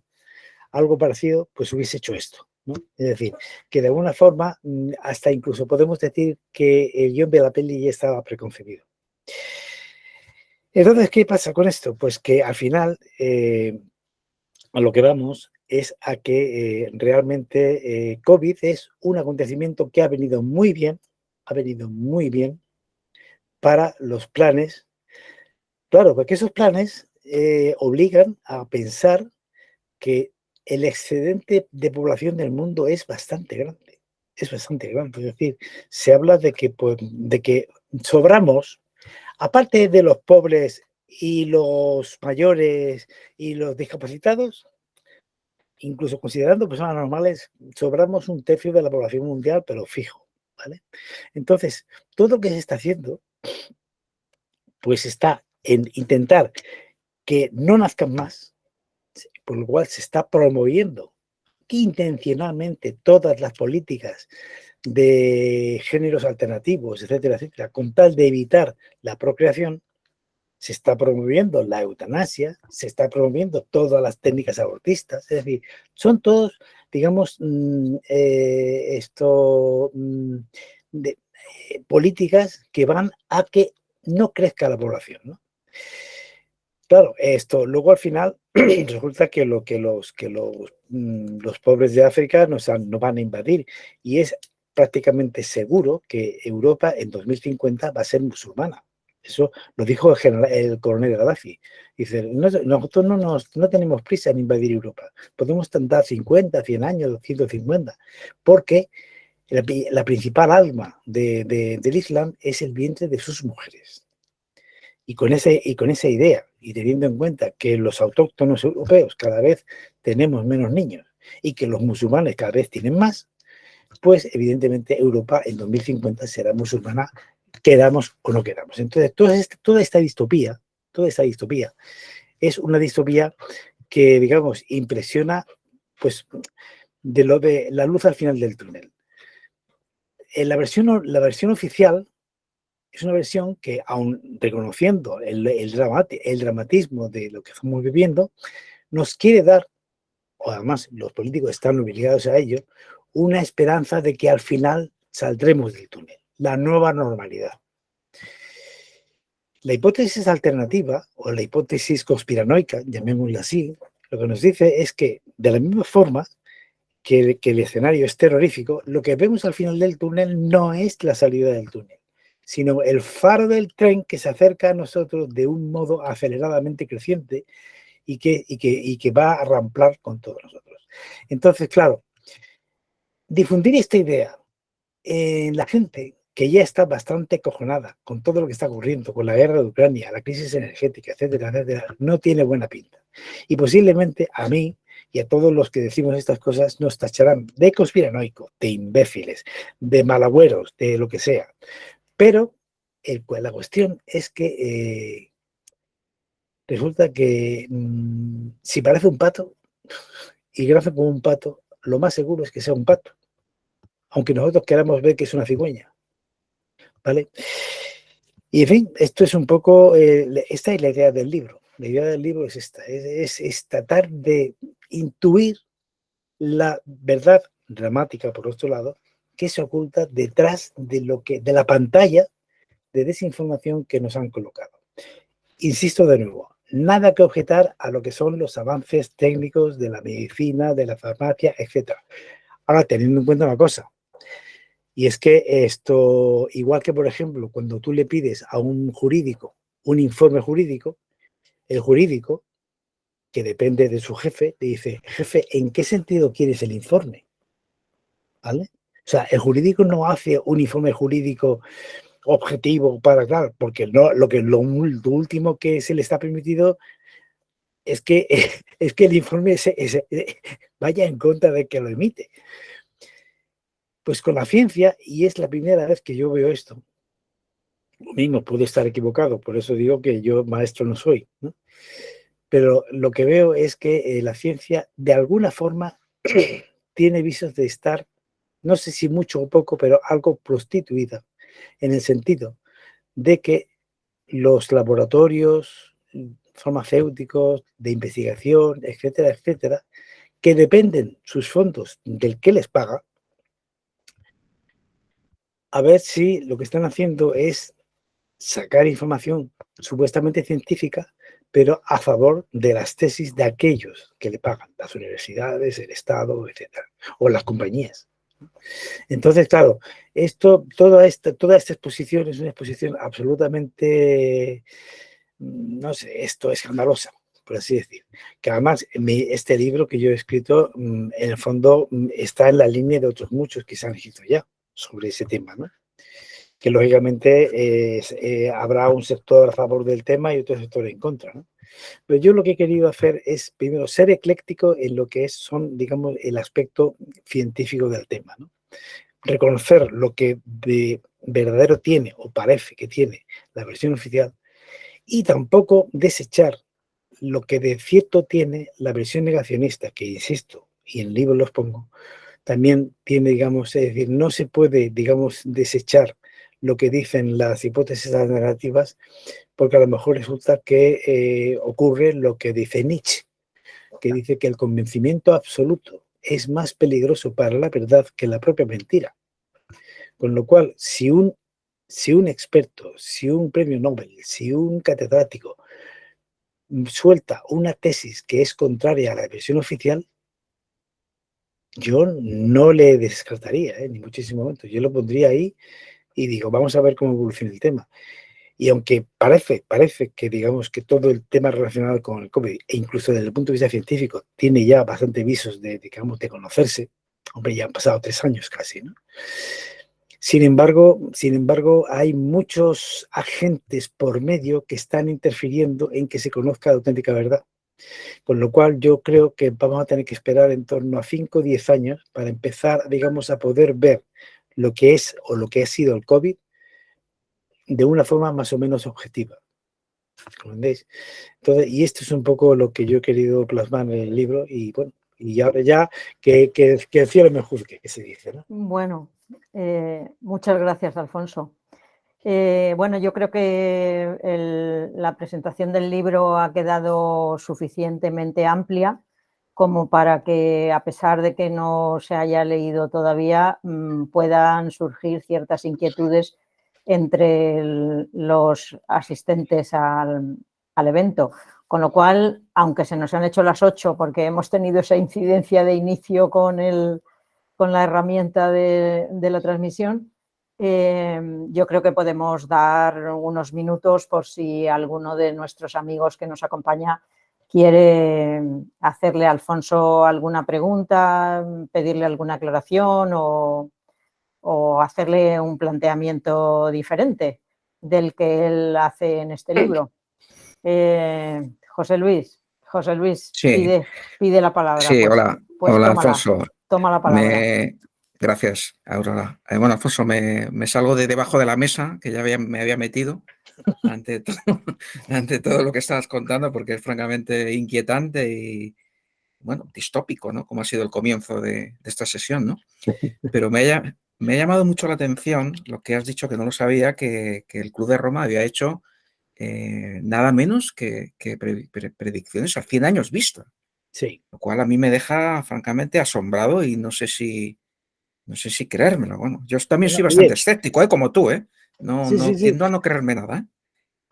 [SPEAKER 2] algo parecido, pues hubiese hecho esto, ¿no? Es decir, que de alguna forma hasta incluso podemos decir que el guión de la peli ya estaba preconcebido. Entonces, ¿qué pasa con esto? Pues que al final a lo que vamos es a que realmente COVID es un acontecimiento que ha venido muy bien para los planes. Claro, porque esos planes obligan a pensar que el excedente de población del mundo es bastante grande. Es bastante grande. Es decir, se habla de que, pues, de que sobramos, aparte de los pobres y los mayores y los discapacitados, incluso considerando personas normales, sobramos un tercio de la población mundial, pero fijo, ¿vale? Entonces, todo lo que se está haciendo, pues está en intentar que no nazcan más, por lo cual se está promoviendo intencionalmente todas las políticas de géneros alternativos, etcétera, etcétera, con tal de evitar la procreación. Se está promoviendo la eutanasia, se está promoviendo todas las técnicas abortistas, es decir, son todos, digamos, políticas que van a que no crezca la población, ¿no? Claro, esto luego al final resulta que los pobres de África nos van a invadir y es prácticamente seguro que Europa en 2050 va a ser musulmana. Eso lo dijo el coronel Gaddafi. Dice, nosotros no tenemos prisa en invadir Europa. Podemos tardar 50, 100 años, 150, porque la principal alma del Islam es el vientre de sus mujeres. Y con esa idea, y teniendo en cuenta que los autóctonos europeos cada vez tenemos menos niños y que los musulmanes cada vez tienen más, pues evidentemente Europa en 2050 será musulmana, queramos o no queramos. Entonces, toda esta distopía es una distopía que, digamos, impresiona pues de la luz al final del túnel. En la versión oficial es una versión que, aun reconociendo el dramatismo de lo que estamos viviendo, nos quiere dar, o además los políticos están obligados a ello, una esperanza de que al final saldremos del túnel, la nueva normalidad. La hipótesis alternativa, o la hipótesis conspiranoica, llamémosla así, lo que nos dice es que, de la misma forma que el escenario es terrorífico, lo que vemos al final del túnel no es la salida del túnel, sino el faro del tren que se acerca a nosotros de un modo aceleradamente creciente y que va a ramplar con todos nosotros. Entonces, claro, difundir esta idea en la gente que ya está bastante acojonada con todo lo que está ocurriendo, con la guerra de Ucrania, la crisis energética, etcétera, etcétera, no tiene buena pinta. Y posiblemente a mí y a todos los que decimos estas cosas nos tacharán de conspiranoico, de imbéciles, de malagüeros, de lo que sea. Pero la cuestión es que resulta que si parece un pato y graza como un pato, lo más seguro es que sea un pato, aunque nosotros queramos ver que es una cigüeña, ¿vale? Y en fin, esto es un poco, esta es la idea del libro. La idea del libro es esta, es tratar de intuir la verdad dramática, por otro lado, que se oculta detrás de la pantalla de desinformación que nos han colocado. Insisto de nuevo, nada que objetar a lo que son los avances técnicos de la medicina, de la farmacia, etc. Ahora, teniendo en cuenta una cosa, y es que esto, igual que por ejemplo, cuando tú le pides a un jurídico un informe jurídico, el jurídico, que depende de su jefe, le dice, jefe, ¿en qué sentido quieres el informe? ¿Vale? O sea, el jurídico no hace un informe jurídico objetivo para, claro, porque no, lo último que se le está permitido es que, es que el informe vaya en contra de que lo emite. Pues con la ciencia, y es la primera vez que yo veo esto, lo mismo puedo estar equivocado, por eso digo que yo maestro no soy, ¿no? Pero lo que veo es que la ciencia, de alguna forma, tiene visos de estar, no sé si mucho o poco, pero algo prostituida, en el sentido de que los laboratorios farmacéuticos, de investigación, etcétera, etcétera, que dependen sus fondos del que les paga, a ver si lo que están haciendo es sacar información supuestamente científica, pero a favor de las tesis de aquellos que le pagan, las universidades, el Estado, etcétera, o las compañías. Entonces, claro, toda esta exposición es una exposición absolutamente, no sé, esto es escandalosa, por así decir. Que además, este libro que yo he escrito, en el fondo, está en la línea de otros muchos que se han escrito ya sobre ese tema, ¿no? Que lógicamente habrá un sector a favor del tema y otro sector en contra, ¿no? Pero yo lo que he querido hacer es, primero, ser ecléctico en lo que son, digamos, el aspecto científico del tema, ¿no? Reconocer lo que de verdadero tiene o parece que tiene la versión oficial y tampoco desechar lo que de cierto tiene la versión negacionista, que insisto, y en el libro los pongo, también tiene, digamos, es decir, no se puede, digamos, desechar lo que dicen las hipótesis alternativas, porque a lo mejor resulta que ocurre lo que dice Nietzsche, que dice que el convencimiento absoluto es más peligroso para la verdad que la propia mentira. Con lo cual, si un experto, si un premio Nobel, si un catedrático suelta una tesis que es contraria a la versión oficial, yo no le descartaría, ni muchísimo momento. Yo lo pondría ahí y digo, vamos a ver cómo evoluciona el tema. Y aunque parece que digamos que todo el tema relacionado con el COVID, e incluso desde el punto de vista científico, tiene ya bastante visos de, digamos, de conocerse, hombre, ya han pasado 3 años casi, ¿no? Sin embargo, hay muchos agentes por medio que están interfiriendo en que se conozca la auténtica verdad. Con lo cual yo creo que vamos a tener que esperar en torno a 5 o 10 años para empezar, digamos, a poder ver lo que es o lo que ha sido el COVID de una forma más o menos objetiva. ¿Entendéis? Entonces, y esto es un poco lo que yo he querido plasmar en el libro y bueno, y ahora ya que el cielo me juzgue, que se dice, ¿no?
[SPEAKER 1] Bueno, muchas gracias, Alfonso. Bueno, yo creo que la presentación del libro ha quedado suficientemente amplia como para que, a pesar de que no se haya leído todavía, puedan surgir ciertas inquietudes entre los asistentes al evento. Con lo cual, aunque se nos han hecho las 8 porque hemos tenido esa incidencia de inicio con la herramienta de la transmisión, yo creo que podemos dar unos minutos por si alguno de nuestros amigos que nos acompaña quiere hacerle a Alfonso alguna pregunta, pedirle alguna aclaración o hacerle un planteamiento diferente del que él hace en este libro. José Luis
[SPEAKER 3] Sí,
[SPEAKER 1] pide la palabra.
[SPEAKER 3] sí,
[SPEAKER 1] Pues
[SPEAKER 3] hola, hola
[SPEAKER 1] tómala,
[SPEAKER 3] Alfonso.
[SPEAKER 1] toma la palabra.
[SPEAKER 3] Gracias, Aurora. Bueno, Alfonso, me salgo de debajo de la mesa, que ya me había metido ante todo, ante todo lo que estabas contando, porque es francamente inquietante y, bueno, distópico, ¿no? Como ha sido el comienzo de esta sesión, ¿no? Pero me ha llamado mucho la atención lo que has dicho, que no lo sabía, que el Club de Roma había hecho nada menos que predicciones a 100 años vista.
[SPEAKER 2] Sí.
[SPEAKER 3] Lo cual a mí me deja francamente asombrado y no sé si creérmelo. Bueno, yo también
[SPEAKER 2] Bueno,
[SPEAKER 3] soy bastante
[SPEAKER 2] oye,
[SPEAKER 3] escéptico, como tú, ¿eh?
[SPEAKER 2] sí, sí, sí,
[SPEAKER 3] Tiendo a no creerme nada,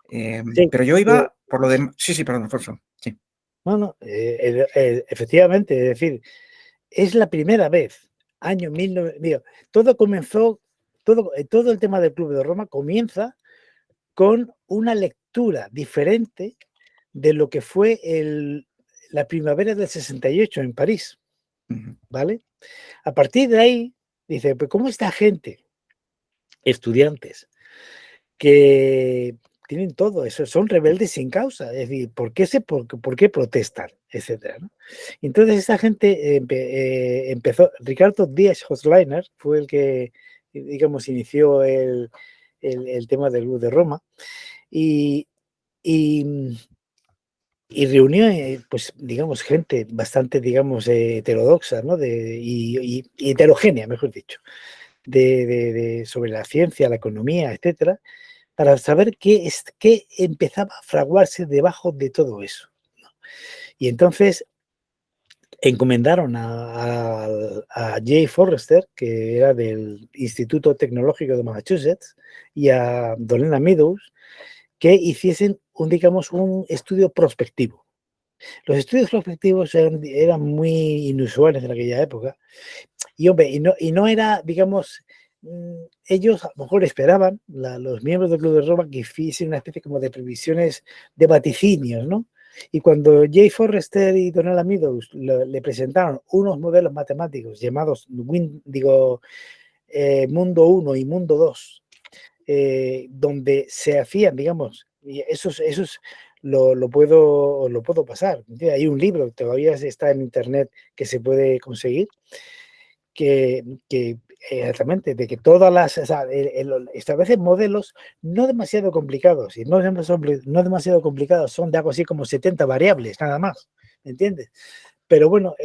[SPEAKER 2] sí.
[SPEAKER 3] pero yo iba por lo de... Sí, sí, perdón, Alfonso. Sí.
[SPEAKER 2] No, no, efectivamente, es decir, es la primera vez, año 1900, todo comenzó, todo el tema del Club de Roma comienza con una lectura diferente de lo que fue la primavera del 68 en París, ¿vale? A partir de ahí, dice, pues ¿cómo esta gente, estudiantes, que tienen todo eso, son rebeldes sin causa, es decir, ¿por qué protestan? Etcétera, ¿no? Entonces esta gente empezó, Ricardo Díaz Hosleiner fue el que, digamos, inició el tema del Club de Roma y reunió, pues, digamos, gente bastante, digamos, heterodoxa, ¿no? Y heterogénea, mejor dicho, sobre la ciencia, la economía, etcétera, para saber qué empezaba a fraguarse debajo de todo eso, ¿no? Y entonces encomendaron a Jay Forrester, que era del Instituto Tecnológico de Massachusetts, y a Donella Meadows, que hiciesen digamos, un estudio prospectivo. Los estudios prospectivos eran muy inusuales en aquella época y, hombre, y no era, digamos, ellos a lo mejor esperaban, los miembros del Club de Roma, que hiciesen una especie como de previsiones, de vaticinios, ¿no? Y cuando Jay Forrester y Donella Meadows le presentaron unos modelos matemáticos llamados Mundo 1 y Mundo 2, donde se hacían, digamos, y esos lo puedo pasar. Hay un libro que todavía está en internet que se puede conseguir, que exactamente, de que todas las, o sea, establecen modelos no demasiado complicados, y no demasiado complicados, son de algo así como 70 variables, nada más, ¿me entiendes? Pero bueno,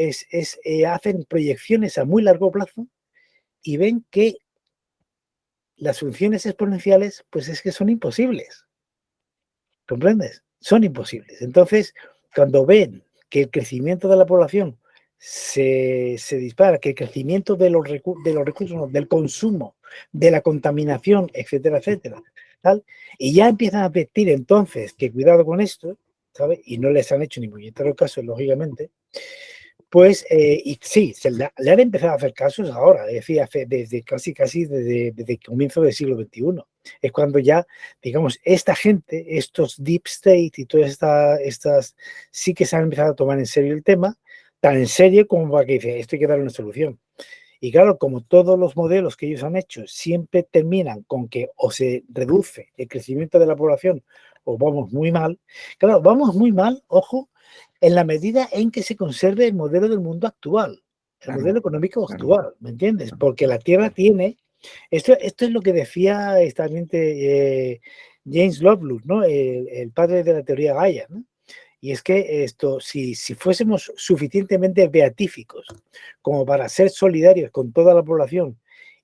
[SPEAKER 2] hacen proyecciones a muy largo plazo y ven que las funciones exponenciales, pues es que son imposibles. ¿Comprendes? Son imposibles. Entonces, cuando ven que el crecimiento de la población se dispara, que el crecimiento de los recursos, no, del consumo, de la contaminación, etcétera, etcétera, tal, y ya empiezan a advertir entonces que cuidado con esto, ¿sabes? Y no les han hecho ni puñetero caso, lógicamente, pues, y sí, le han empezado a hacer casos ahora, es decir, desde desde el comienzo del siglo XXI. Es cuando ya, digamos, esta gente, estos deep state y todas estas sí que se han empezado a tomar en serio el tema, tan en serio como para que dice, esto hay que darle una solución. Y claro, como todos los modelos que ellos han hecho siempre terminan con que o se reduce el crecimiento de la población o vamos muy mal. Claro, vamos muy mal, ojo, en la medida en que se conserve el modelo del mundo actual, el modelo económico actual, ¿me entiendes? Porque la Tierra tiene... Esto es lo que decía exactamente James Lovelock, ¿no? El padre de la teoría Gaia, ¿no? Y es que si fuésemos suficientemente beatíficos como para ser solidarios con toda la población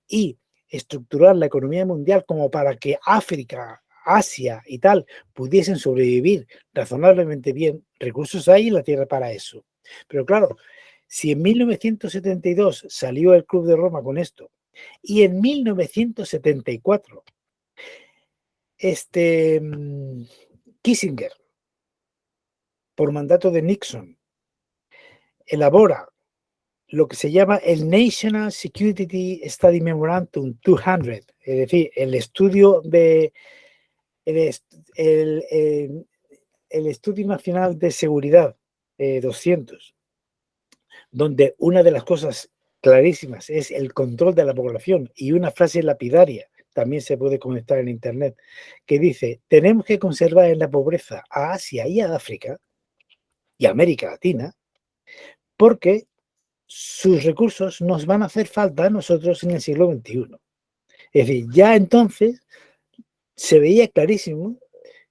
[SPEAKER 2] y estructurar la economía mundial como para que África, Asia y tal pudiesen sobrevivir razonablemente bien, recursos hay en la Tierra para eso. Pero claro, si en 1972 salió el Club de Roma con esto y en 1974 Kissinger, por mandato de Nixon, elabora lo que se llama el National Security Study Memorandum 200, es decir, el estudio el Estudio Nacional de Seguridad 200, donde una de las cosas clarísimas es el control de la población, y una frase lapidaria también se puede conectar en internet, que dice, tenemos que conservar en la pobreza a Asia y a África y a América Latina, porque sus recursos nos van a hacer falta a nosotros en el siglo XXI. Es decir, ya entonces se veía clarísimo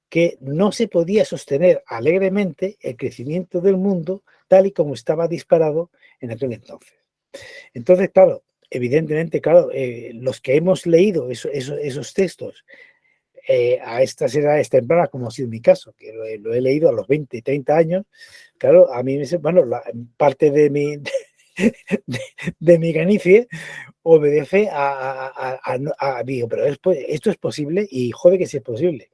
[SPEAKER 2] que no se podía sostener alegremente el crecimiento del mundo tal y como estaba disparado en aquel entonces. Entonces, claro, evidentemente, claro, los que hemos leído esos textos a estas edades tempranas, como ha sido mi caso, que lo he leído a los 20, 30 años, claro, a mí, bueno, parte de mi ganicie obedece digo, pero esto es posible y joder que sí es posible.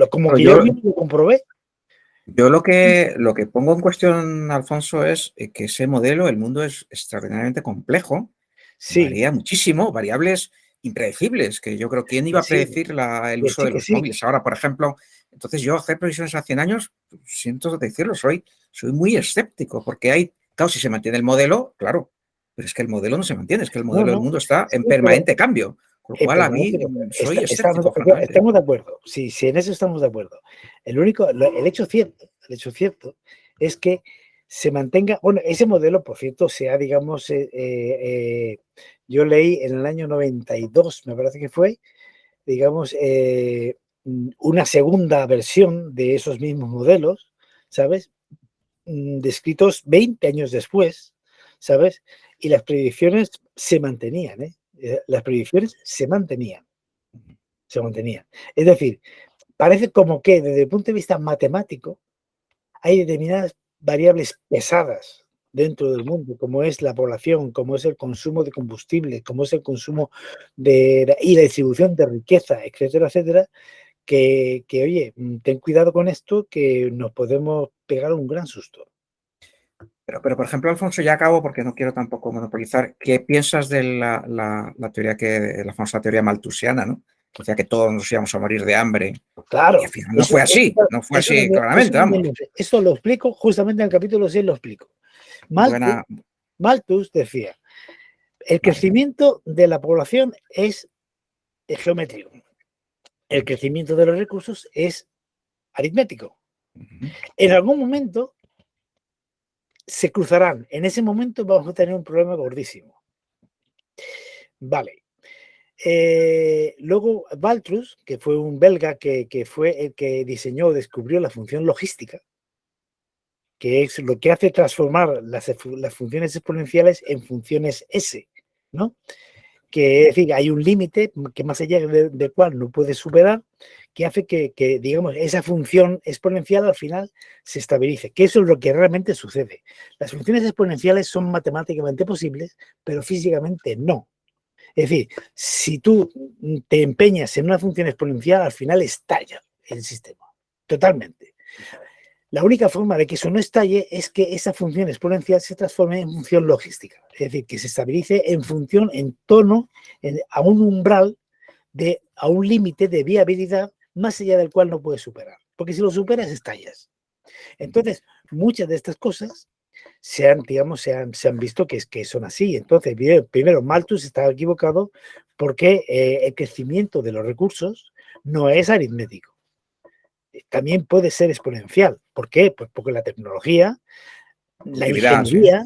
[SPEAKER 2] Como que yo lo comprobé.
[SPEAKER 3] Yo lo que pongo en cuestión, Alfonso, es que ese modelo, el mundo es extraordinariamente complejo,
[SPEAKER 2] sí,
[SPEAKER 3] varía muchísimo, variables impredecibles, que yo creo, ¿quién iba a predecir el uso de los móviles ahora, por ejemplo? Entonces yo hacer previsiones a 100 años, siento decirlo, soy muy escéptico, porque hay, claro, si se mantiene el modelo, claro, pero es que el modelo no se mantiene, es que el modelo del mundo está en permanente cambio, Con lo cual, a mí soy escéptico, francamente.
[SPEAKER 2] Estamos de acuerdo. Sí, en eso estamos de acuerdo. El hecho cierto es que se mantenga, bueno, ese modelo, por cierto, digamos, yo leí en el año 92, me parece que fue, digamos, una segunda versión de esos mismos modelos, ¿sabes? Descritos 20 años después, ¿sabes? Y las predicciones se mantenían, ¿eh? Las predicciones se mantenían. Es decir, parece como que desde el punto de vista matemático hay determinadas variables pesadas dentro del mundo, como es la población, como es el consumo de combustible, como es el consumo y la distribución de riqueza, etcétera, etcétera, que oye, ten cuidado con esto, que nos podemos pegar un gran susto.
[SPEAKER 3] Pero, por ejemplo, Alfonso, ya acabo porque no quiero tampoco monopolizar. ¿Qué piensas de la teoría la famosa teoría malthusiana, ¿no? O sea, que todos nos íbamos a morir de hambre.
[SPEAKER 2] Claro.
[SPEAKER 3] Y al final no fue así claramente, vamos.
[SPEAKER 2] Esto lo explico, justamente en el capítulo 6 lo explico. Malthus decía, el crecimiento de la población es geométrico. El crecimiento de los recursos es aritmético. En algún momento se cruzarán. En ese momento vamos a tener un problema gordísimo. Vale. Luego Malthus, que fue un belga que fue el que descubrió la función logística, que es lo que hace transformar las funciones exponenciales en funciones S, ¿no? Que es decir, hay un límite que más allá del cual no puedes superar, que hace que, digamos, esa función exponencial al final se estabilice, que eso es lo que realmente sucede. Las funciones exponenciales son matemáticamente posibles, pero físicamente no. Es decir, si tú te empeñas en una función exponencial, al final estalla el sistema, totalmente. La única forma de que eso no estalle es que esa función exponencial se transforme en función logística, es decir, que se estabilice en función, en torno a un umbral, a un límite de viabilidad más allá del cual no puedes superar, porque si lo superas estallas. Entonces, muchas de estas cosas se han visto que son así. Entonces, primero, Malthus estaba equivocado porque el crecimiento de los recursos no es aritmético. También puede ser exponencial. ¿Por qué? Pues porque la tecnología, la ingeniería,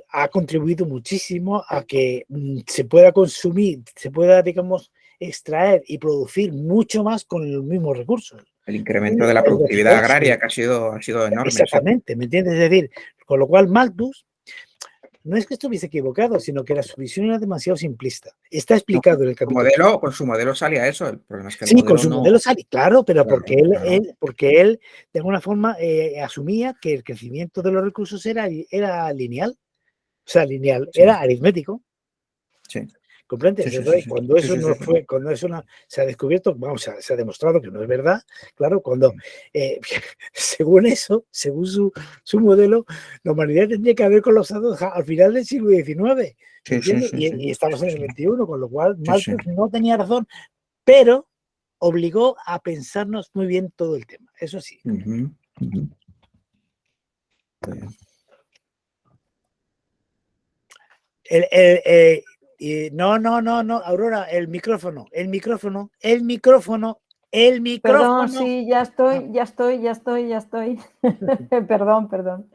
[SPEAKER 2] ha contribuido muchísimo a que se pueda consumir, se pueda, digamos, extraer y producir mucho más con los mismos recursos.
[SPEAKER 3] El incremento de la productividad agraria que ha sido enorme.
[SPEAKER 2] Exactamente, ¿me entiendes? Es decir, con lo cual Malthus no es que estuviese equivocado, sino que la visión era demasiado simplista. Está explicado en el capítulo.
[SPEAKER 3] Con su modelo salía eso. El problema es que
[SPEAKER 2] sí, con su modelo salía, claro, pero porque él de alguna forma asumía que el crecimiento de los recursos era lineal. O sea, lineal, era aritmético.
[SPEAKER 3] Sí.
[SPEAKER 2] ¿Comprendes?
[SPEAKER 3] Sí.
[SPEAKER 2] Cuando eso no fue, cuando eso no se ha descubierto, se ha demostrado que no es verdad, claro, cuando según eso, según su modelo, la humanidad tendría que haber colapsado al final del siglo XIX. Y estamos en el XXI, con lo cual Malthus no tenía razón, pero obligó a pensarnos muy bien todo el tema, eso sí. No, Aurora, el micrófono.
[SPEAKER 1] Perdón, sí, ya estoy. Perdón.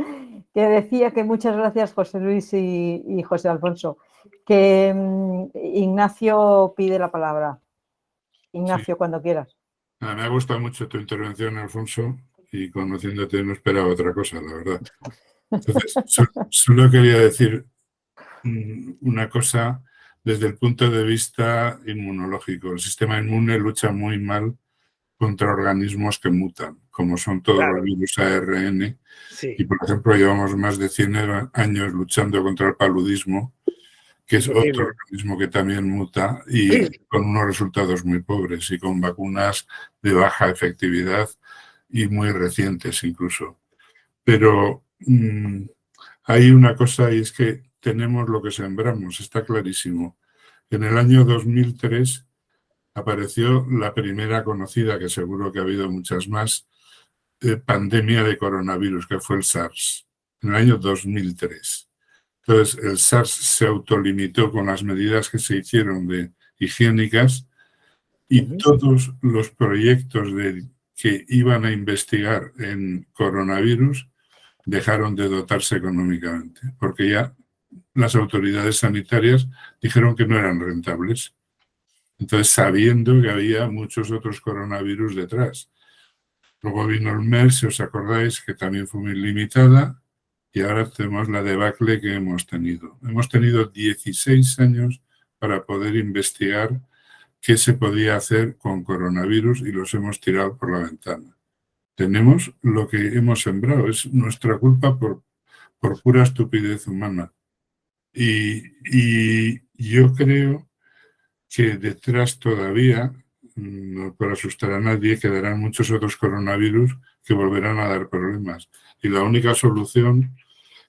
[SPEAKER 1] Que decía que muchas gracias, José Luis y José Alfonso. Que Ignacio pide la palabra. Ignacio, cuando quieras.
[SPEAKER 4] Me ha gustado mucho tu intervención, Alfonso, y conociéndote no esperaba otra cosa, la verdad. Entonces, solo quería decir una cosa desde el punto de vista inmunológico. El sistema inmune lucha muy mal contra organismos que mutan, como son todos los virus ARN.
[SPEAKER 2] Sí.
[SPEAKER 4] Y, por ejemplo, llevamos más de 100 años luchando contra el paludismo, que es otro organismo que también muta y con unos resultados muy pobres y con vacunas de baja efectividad y muy recientes incluso. Pero hay una cosa y es que tenemos lo que sembramos, está clarísimo. En el año 2003 apareció la primera conocida, que seguro que ha habido muchas más, pandemia de coronavirus, que fue el SARS, en el año 2003. Entonces, el SARS se autolimitó con las medidas que se hicieron de higiénicas, y todos los proyectos que iban a investigar en coronavirus dejaron de dotarse económicamente, porque ya las autoridades sanitarias dijeron que no eran rentables. Entonces, sabiendo que había muchos otros coronavirus detrás. Luego vino el MERS, si os acordáis, que también fue muy limitada, y ahora tenemos la debacle que hemos tenido. Hemos tenido 16 años para poder investigar qué se podía hacer con coronavirus y los hemos tirado por la ventana. Tenemos lo que hemos sembrado, es nuestra culpa por pura estupidez humana. Y yo creo que detrás todavía, no por asustar a nadie, quedarán muchos otros coronavirus que volverán a dar problemas. Y la única solución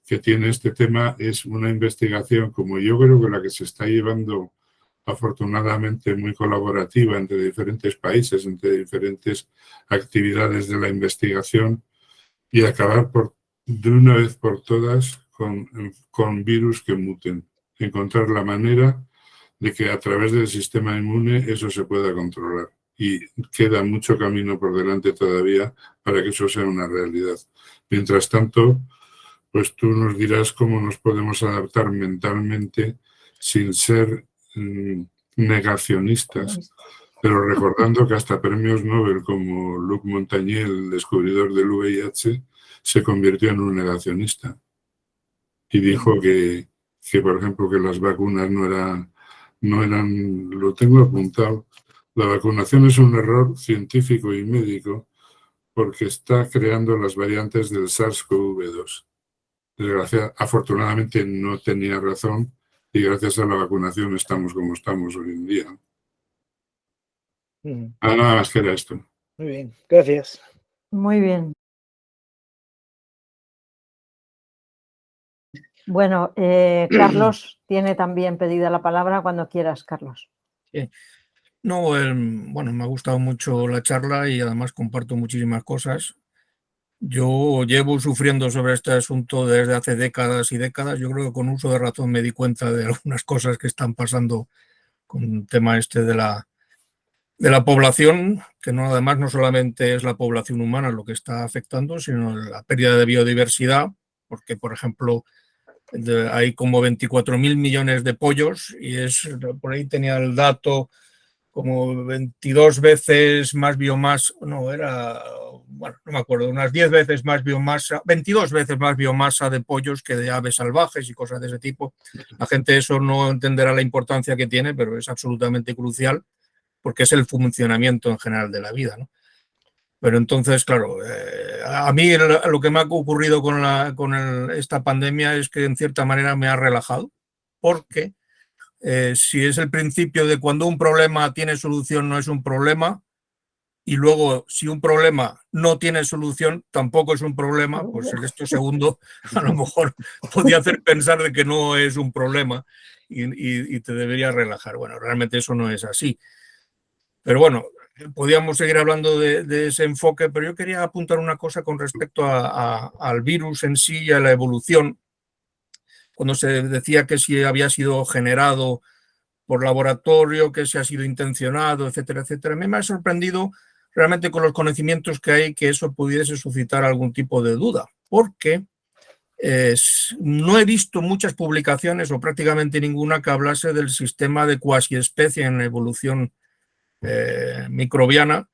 [SPEAKER 4] que tiene este tema es una investigación, como yo creo que la que se está llevando afortunadamente muy colaborativa entre diferentes países, entre diferentes actividades de la investigación, y acabar de una vez por todas con virus que muten. Encontrar la manera de que a través del sistema inmune eso se pueda controlar. Y queda mucho camino por delante todavía para que eso sea una realidad. Mientras tanto, pues tú nos dirás cómo nos podemos adaptar mentalmente sin ser negacionistas, pero recordando que hasta premios Nobel como Luc Montagnier, el descubridor del VIH, se convirtió en un negacionista y dijo que por ejemplo, que las vacunas no eran, lo tengo apuntado, la vacunación es un error científico y médico porque está creando las variantes del SARS-CoV-2. Afortunadamente no tenía razón y gracias a la vacunación estamos como estamos hoy en día. Nada más que era esto.
[SPEAKER 2] Muy bien, gracias.
[SPEAKER 1] Muy bien. Bueno, Carlos tiene también pedida la palabra. Cuando quieras, Carlos.
[SPEAKER 5] Sí. No, bueno, me ha gustado mucho la charla y además comparto muchísimas cosas. Yo llevo sufriendo sobre este asunto desde hace décadas y décadas. Yo creo que con uso de razón me di cuenta de algunas cosas que están pasando con el tema este de la población, que no, además no solamente es la población humana lo que está afectando, sino la pérdida de biodiversidad, porque, por ejemplo, hay como 24.000 millones de pollos y por ahí tenía el dato como 22 veces más biomasa, no me acuerdo, unas 10 veces más biomasa, 22 veces más biomasa de pollos que de aves salvajes y cosas de ese tipo. La gente eso no entenderá la importancia que tiene, pero es absolutamente crucial porque es el funcionamiento en general de la vida, ¿no? Pero entonces, claro, a mí lo que me ha ocurrido con esta pandemia es que en cierta manera me ha relajado, porque si es el principio de cuando un problema tiene solución no es un problema, y luego si un problema no tiene solución tampoco es un problema, pues esto segundo a lo mejor podía hacer pensar de que no es un problema y te debería relajar. Bueno, realmente eso no es así. Pero bueno, podríamos seguir hablando de ese enfoque, pero yo quería apuntar una cosa con respecto al virus en sí y a la evolución. Cuando se decía que si había sido generado por laboratorio, que si ha sido intencionado, etcétera, etcétera. A mí me ha sorprendido realmente con los conocimientos que hay que eso pudiese suscitar algún tipo de duda, porque no he visto muchas publicaciones o prácticamente ninguna que hablase del sistema de cuasiespecie en evolución microbiana,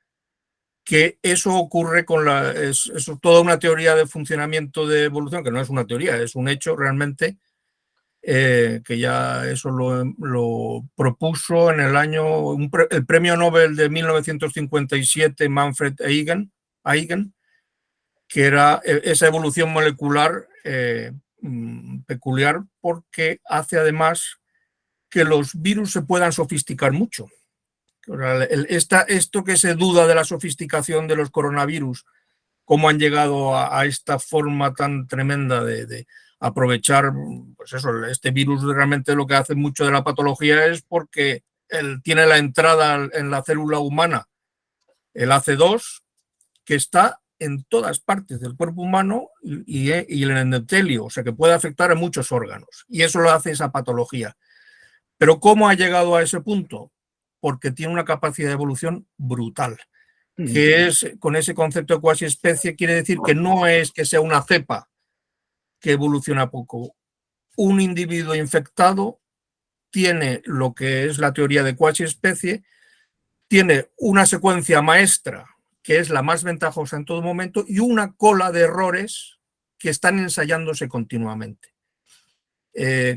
[SPEAKER 5] que eso ocurre es toda una teoría de funcionamiento de evolución, que no es una teoría, es un hecho realmente, que ya eso lo propuso en el año, el premio Nobel de 1957, Manfred Eigen, que era esa evolución molecular peculiar, porque hace además que los virus se puedan sofisticar mucho. Esto que se duda de la sofisticación de los coronavirus, cómo han llegado a esta forma tan tremenda de aprovechar, pues eso, este virus realmente lo que hace mucho de la patología es porque él tiene la entrada en la célula humana, el AC2, que está en todas partes del cuerpo humano y el endotelio, o sea que puede afectar a muchos órganos, y eso lo hace esa patología. Pero ¿cómo ha llegado a ese punto? porque tiene una capacidad de evolución brutal, que es, con ese concepto de cuasi especie, quiere decir que no es que sea una cepa que evoluciona poco. Un individuo infectado tiene lo que es la teoría de cuasi especie, tiene una secuencia maestra que es la más ventajosa en todo momento y una cola de errores que están ensayándose continuamente.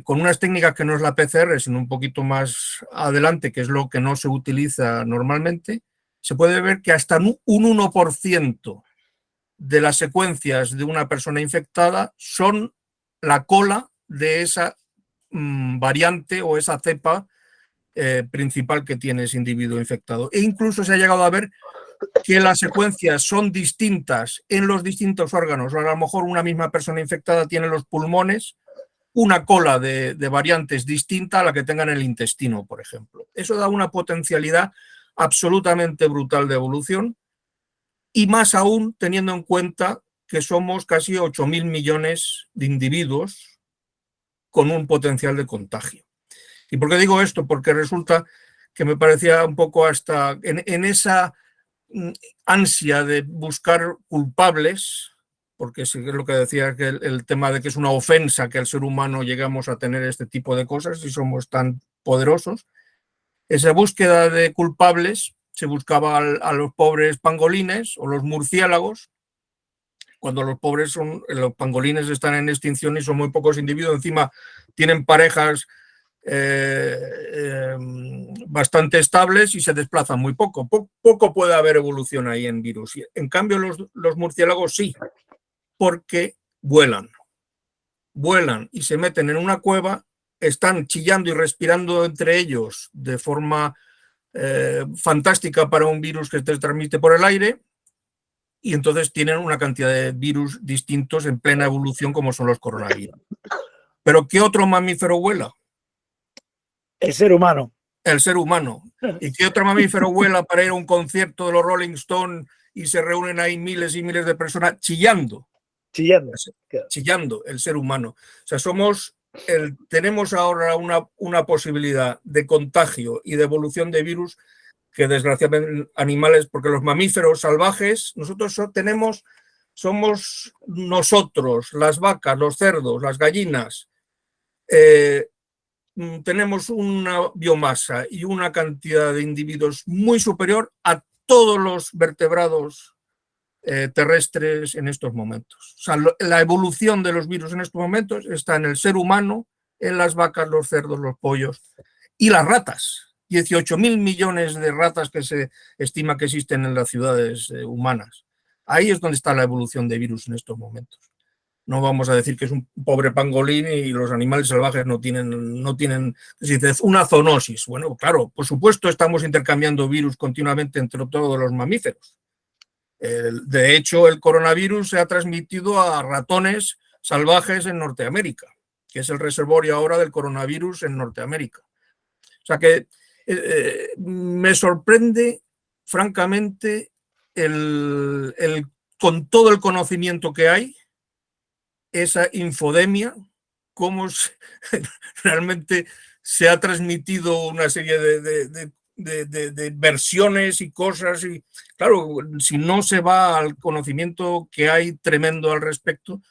[SPEAKER 5] Con unas técnicas que no es la PCR, sino un poquito más adelante, que es lo que no se utiliza normalmente, se puede ver que hasta un 1% de las secuencias de una persona infectada son la cola de esa variante o esa cepa principal que tiene ese individuo infectado. E incluso se ha llegado a ver que las secuencias son distintas en los distintos órganos. A lo mejor una misma persona infectada tiene los pulmones una cola de variantes distinta a la que tenga en el intestino, por ejemplo. Eso da una potencialidad absolutamente brutal de evolución y más aún teniendo en cuenta que somos casi 8.000 millones de individuos con un potencial de contagio. ¿Y por qué digo esto? Porque resulta que me parecía un poco hasta en esa ansia de buscar culpables, porque sí que es lo que decía, que el tema de que es una ofensa que al ser humano llegamos a tener este tipo de cosas y somos tan poderosos, esa búsqueda de culpables se buscaba a los pobres pangolines o los murciélagos, cuando los pangolines están en extinción y son muy pocos individuos, encima tienen parejas bastante estables y se desplazan muy poco. Poco puede haber evolución ahí en virus. En cambio, los murciélagos sí, porque vuelan y se meten en una cueva, están chillando y respirando entre ellos de forma fantástica para un virus que se transmite por el aire, y entonces tienen una cantidad de virus distintos en plena evolución como son los coronavirus. ¿Pero qué otro mamífero vuela?
[SPEAKER 2] El ser humano.
[SPEAKER 5] El ser humano. ¿Y qué otro mamífero vuela para ir a un concierto de los Rolling Stones y se reúnen ahí miles y miles de personas chillando? Chillando, el ser humano. O sea, tenemos ahora una posibilidad de contagio y de evolución de virus que desgraciadamente animales, porque los mamíferos salvajes, somos nosotros, las vacas, los cerdos, las gallinas, tenemos una biomasa y una cantidad de individuos muy superior a todos los vertebrados terrestres en estos momentos. O sea, la evolución de los virus en estos momentos está en el ser humano, en las vacas, los cerdos, los pollos y las ratas. 18.000 millones de ratas que se estima que existen en las ciudades humanas. Ahí es donde está la evolución de virus en estos momentos. No vamos a decir que es un pobre pangolín y los animales salvajes no tienen una zoonosis. Bueno, claro, por supuesto estamos intercambiando virus continuamente entre todos los mamíferos. De hecho, el coronavirus se ha transmitido a ratones salvajes en Norteamérica, que es el reservorio ahora del coronavirus en Norteamérica. O sea que me sorprende, francamente, con todo el conocimiento que hay, esa infodemia, cómo realmente se ha transmitido una serie de versiones y cosas. Y claro, si no se va al conocimiento que hay tremendo al respecto,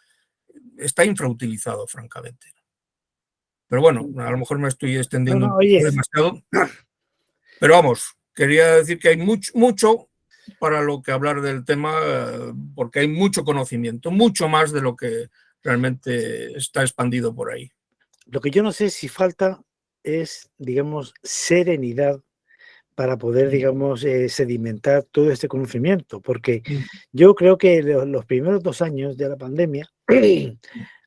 [SPEAKER 5] está infrautilizado, francamente. Pero bueno, a lo mejor me estoy extendiendo demasiado. Pero vamos, quería decir que hay mucho para lo que hablar del tema, porque hay mucho conocimiento, mucho más de lo que realmente está expandido por ahí.
[SPEAKER 2] Lo que yo no sé si falta es, digamos, serenidad para poder, digamos, sedimentar todo este conocimiento, porque yo creo que los primeros 2 años de la pandemia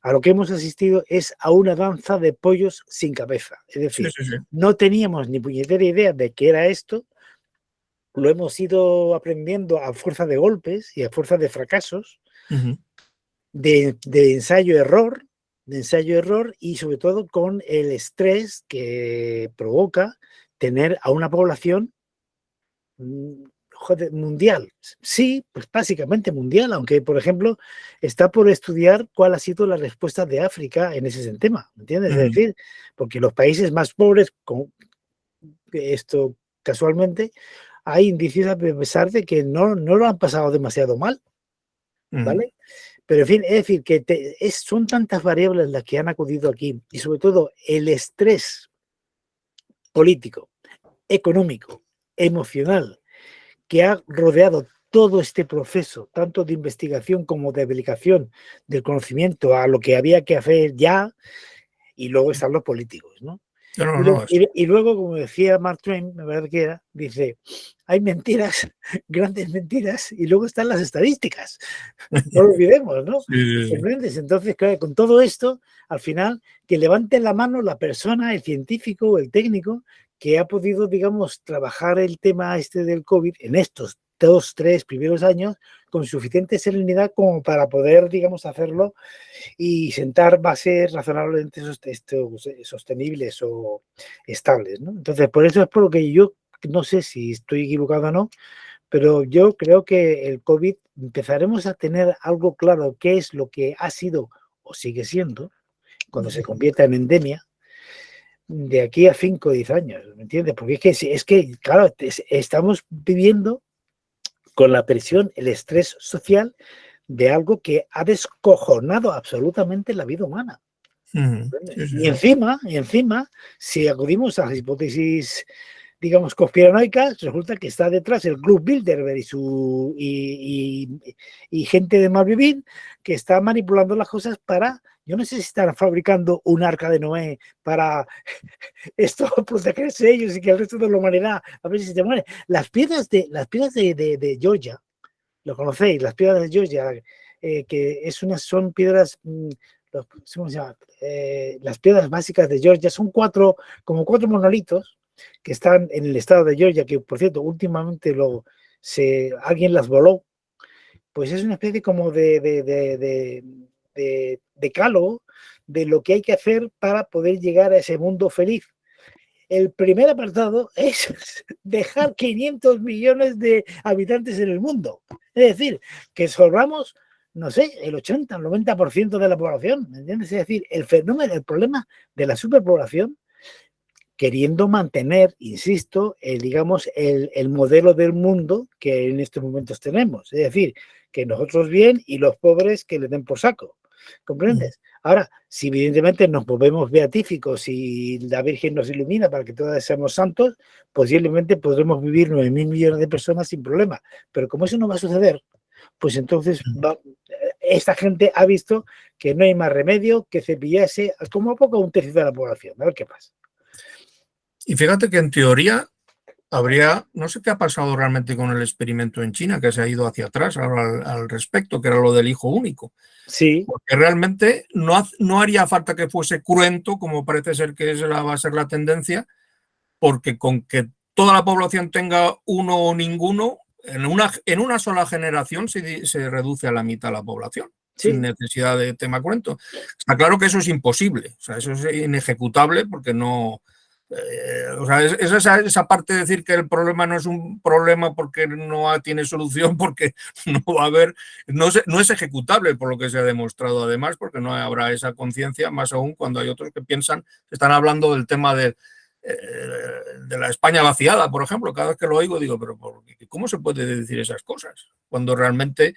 [SPEAKER 2] a lo que hemos asistido es a una danza de pollos sin cabeza. Es decir, no teníamos ni puñetera idea de qué era esto, lo hemos ido aprendiendo a fuerza de golpes y a fuerza de fracasos, de ensayo-error, y sobre todo con el estrés que provoca tener a una población mundial. Sí, pues básicamente mundial, aunque, por ejemplo, está por estudiar cuál ha sido la respuesta de África en ese tema, ¿me entiendes? Es decir, porque los países más pobres, casualmente, hay indicios a pesar de que no lo han pasado demasiado mal, ¿vale? Pero en fin, es decir, que son tantas variables las que han acudido aquí y sobre todo el estrés político, económico, emocional que ha rodeado todo este proceso, tanto de investigación como de aplicación del conocimiento a lo que había que hacer ya, y luego están los políticos, ¿no? Y luego, como decía Mark Twain, me parece que era, dice, hay mentiras, grandes mentiras, y luego están las estadísticas. No lo olvidemos, ¿no?
[SPEAKER 5] Sí.
[SPEAKER 2] ¿Comprendes? Entonces, claro, con todo esto, al final, que levante la mano la persona, el científico o el técnico, que ha podido, digamos, trabajar el tema este del COVID en estos 2, 3 primeros años con suficiente serenidad como para poder, digamos, hacerlo y sentar bases razonablemente sostenibles o estables, ¿no? Entonces, por eso es por lo que yo no sé si estoy equivocado o no, pero yo creo que el COVID empezaremos a tener algo claro qué es lo que ha sido o sigue siendo cuando se convierta en endemia de aquí a 5 o 10 años, ¿me entiendes? Porque es que claro, estamos viviendo con la presión, el estrés social de algo que ha descojonado absolutamente la vida humana. Y encima, si acudimos a las hipótesis, digamos, conspiranoicas, resulta que está detrás el Club Bilderberg y gente de Malvivir que está manipulando las cosas para, yo no sé si están fabricando un arca de Noé para esto protegerse ellos y que el resto de la humanidad a ver si se muere. Las piedras de Georgia, lo conocéis, las piedras de Georgia, que son piedras, ¿cómo se llama? Las piedras básicas de Georgia son como cuatro monolitos que están en el estado de Georgia, que por cierto, últimamente alguien las voló, pues es una especie como de decálogo de lo que hay que hacer para poder llegar a ese mundo feliz. El primer apartado es dejar 500 millones de habitantes en el mundo. Es decir, que solvamos, no sé, el 80, el 90% de la población. ¿Me entiendes? Es decir, el problema de la superpoblación, queriendo mantener, insisto, digamos, el modelo del mundo que en estos momentos tenemos. Es decir, que nosotros bien y los pobres que le den por saco. ¿Comprendes? Ahora, si evidentemente nos volvemos beatíficos y la Virgen nos ilumina para que todos seamos santos, posiblemente podremos vivir 9.000 millones de personas sin problema. Pero como eso no va a suceder, pues entonces esta gente ha visto que no hay más remedio que cepillarse como a poco un tercio de la población. A ver qué pasa.
[SPEAKER 5] Y fíjate que en teoría habría, no sé qué ha pasado realmente con el experimento en China, que se ha ido hacia atrás ahora al respecto, que era lo del hijo único.
[SPEAKER 2] Sí.
[SPEAKER 5] Porque realmente no haría falta que fuese cruento, como parece ser que va a ser la tendencia, porque con que toda la población tenga uno o ninguno, en una sola generación se reduce a la mitad la población, sí, sin necesidad de tema cruento. Está claro que eso es imposible, o sea, eso es inejecutable porque no... o sea, esa parte de decir que el problema no es un problema porque no tiene solución, porque no va a haber, no es ejecutable por lo que se ha demostrado además, porque no habrá esa conciencia, más aún cuando hay otros que piensan, están hablando del tema de la España vaciada, por ejemplo. Cada vez que lo oigo digo, pero ¿cómo se puede decir esas cosas? Cuando realmente